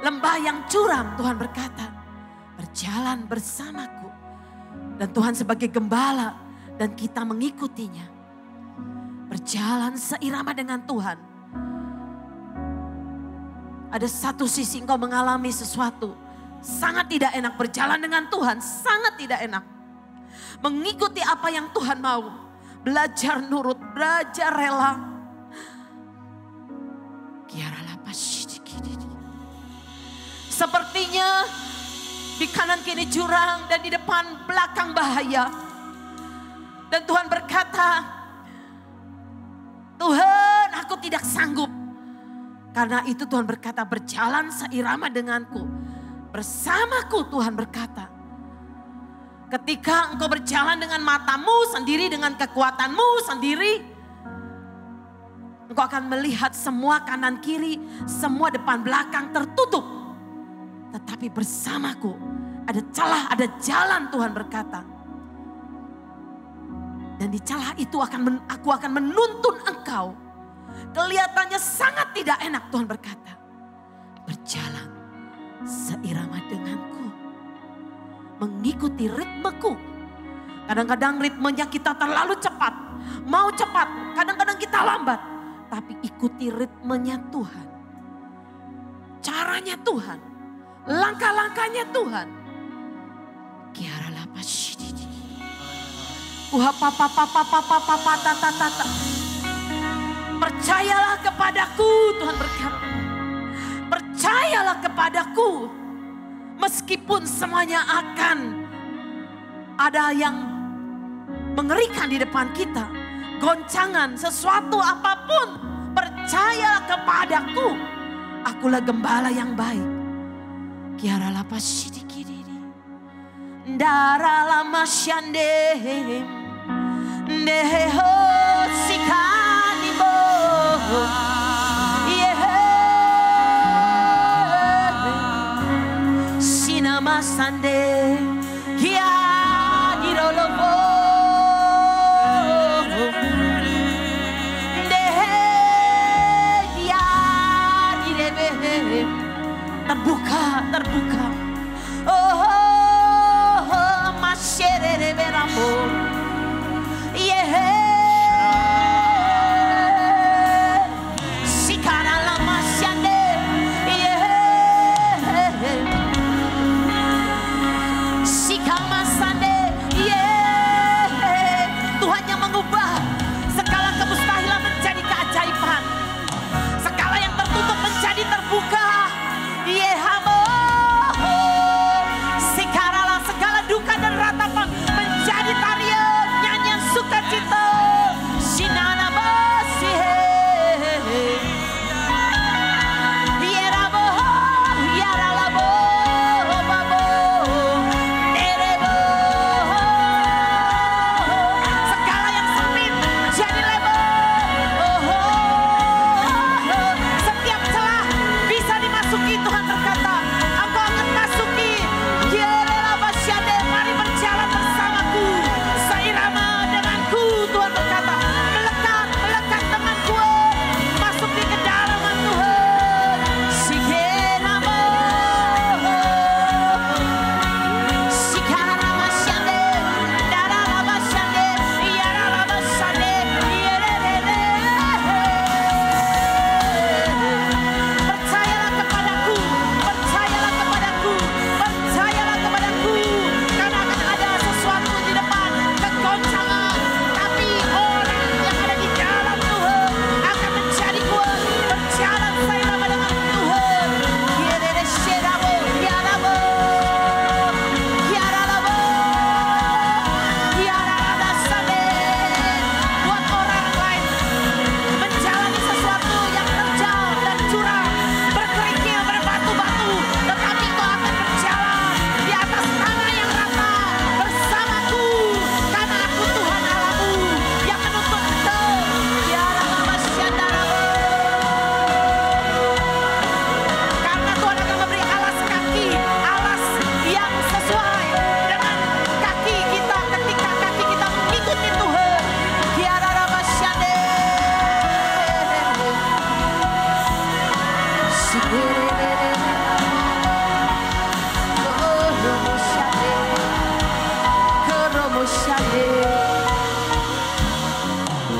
lembah yang curam. Tuhan berkata, berjalan bersamaku. Dan Tuhan sebagai gembala dan kita mengikutinya. Berjalan seirama dengan Tuhan. Ada satu sisi engkau mengalami sesuatu. Sangat tidak enak berjalan dengan Tuhan, sangat tidak enak. Mengikuti apa yang Tuhan mau. Belajar nurut, belajar rela. Sepertinya di kanan kiri jurang dan di depan belakang bahaya. Dan Tuhan berkata, Tuhan aku tidak sanggup. Karena itu Tuhan berkata, berjalan seirama denganku. Bersamaku Tuhan berkata. Ketika engkau berjalan dengan matamu sendiri, dengan kekuatanmu sendiri, engkau akan melihat semua kanan kiri, semua depan belakang tertutup. Tetapi bersamaku ada celah, ada jalan Tuhan berkata. Dan di celah itu aku akan menuntun engkau. Kelihatannya sangat tidak enak Tuhan berkata. Berjalan seirama denganku. Mengikuti ritmeku. Kadang-kadang ritmenya kita terlalu cepat. Mau cepat, kadang-kadang kita lambat. Tapi ikuti ritmenya Tuhan. Caranya Tuhan. Langkah-langkahnya Tuhan. Kiara lapas. Percayalah kepadaku, Tuhan berkata. Percayalah kepadaku. Meskipun semuanya akan ada yang mengerikan di depan kita. Goncangan, sesuatu apapun. Percayalah kepadaku. Akulah gembala yang baik. Kiara lapas. Dara lama shande neho sikani bo sinama sande kia dirolobo nehe dia direbe terbuka oh mashere beramo sikara lama shande sikama sande Tuhan yang mengubah segala kemustahilan menjadi keajaiban, segala yang tertutup menjadi terbuka. Sikaralah segala duka dan ratapan menjadi tarian nyanyian sukacita. Sinana basi yerabo yaralabo babo nerebo segala yang sempit jadi lebar. Setiap celah bisa dimasuki. Tuhan berkata engkau akan masuki. Mari berjalan bersamaku, seirama denganku. Tuhan berkata melekat denganku, masuk di kedalaman Tuhan. Sikenamo sikarama syande daralama syande yaralama syande yerere. Percayalah kepadaku, percayalah kepadaku, percayalah kepadaku. Karena akan ada sesuatu di depan, kegoncangan. Tapi orang yang ada di dalam Tuhan akan menjadi kuat. Berjalan seirama dengan Tuhan. Yerere sherabo, yarabo, yaralabo, yaralada sade. Buat orang lain menjalani sesuatu yang terjal dan curam, berkerikil, berbatu-batu, tetapi kau akan berjalan di atas tanah yang rata bersamaku, karena aku Tuhan Allahmu yang menuntun engkau. Karena Tuhan akan memberi alas kaki, alas yang sesuai dengan kaki kita ketika kaki kita mengikuti Tuhan.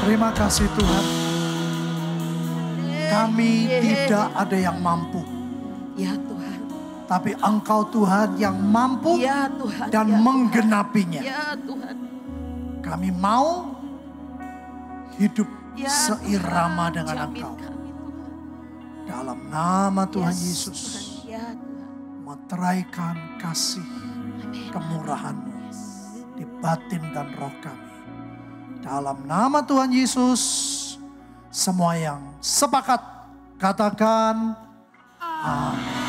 Terima kasih Tuhan. Kami tidak ada yang mampu. Ya Tuhan, Tapi Engkau Tuhan yang mampu ya Tuhan, dan ya menggenapinya. ya Tuhan, Kami mau hidup ya seirama Tuhan, dengan jamin Engkau. kami Tuhan. Dalam nama Tuhan Yes, Yesus. Tuhan, ya Tuhan. Meteraikan kasih kemurahan-Mu di batin dan roh kami. Dalam nama Tuhan Yesus, semua yang sepakat katakan amin.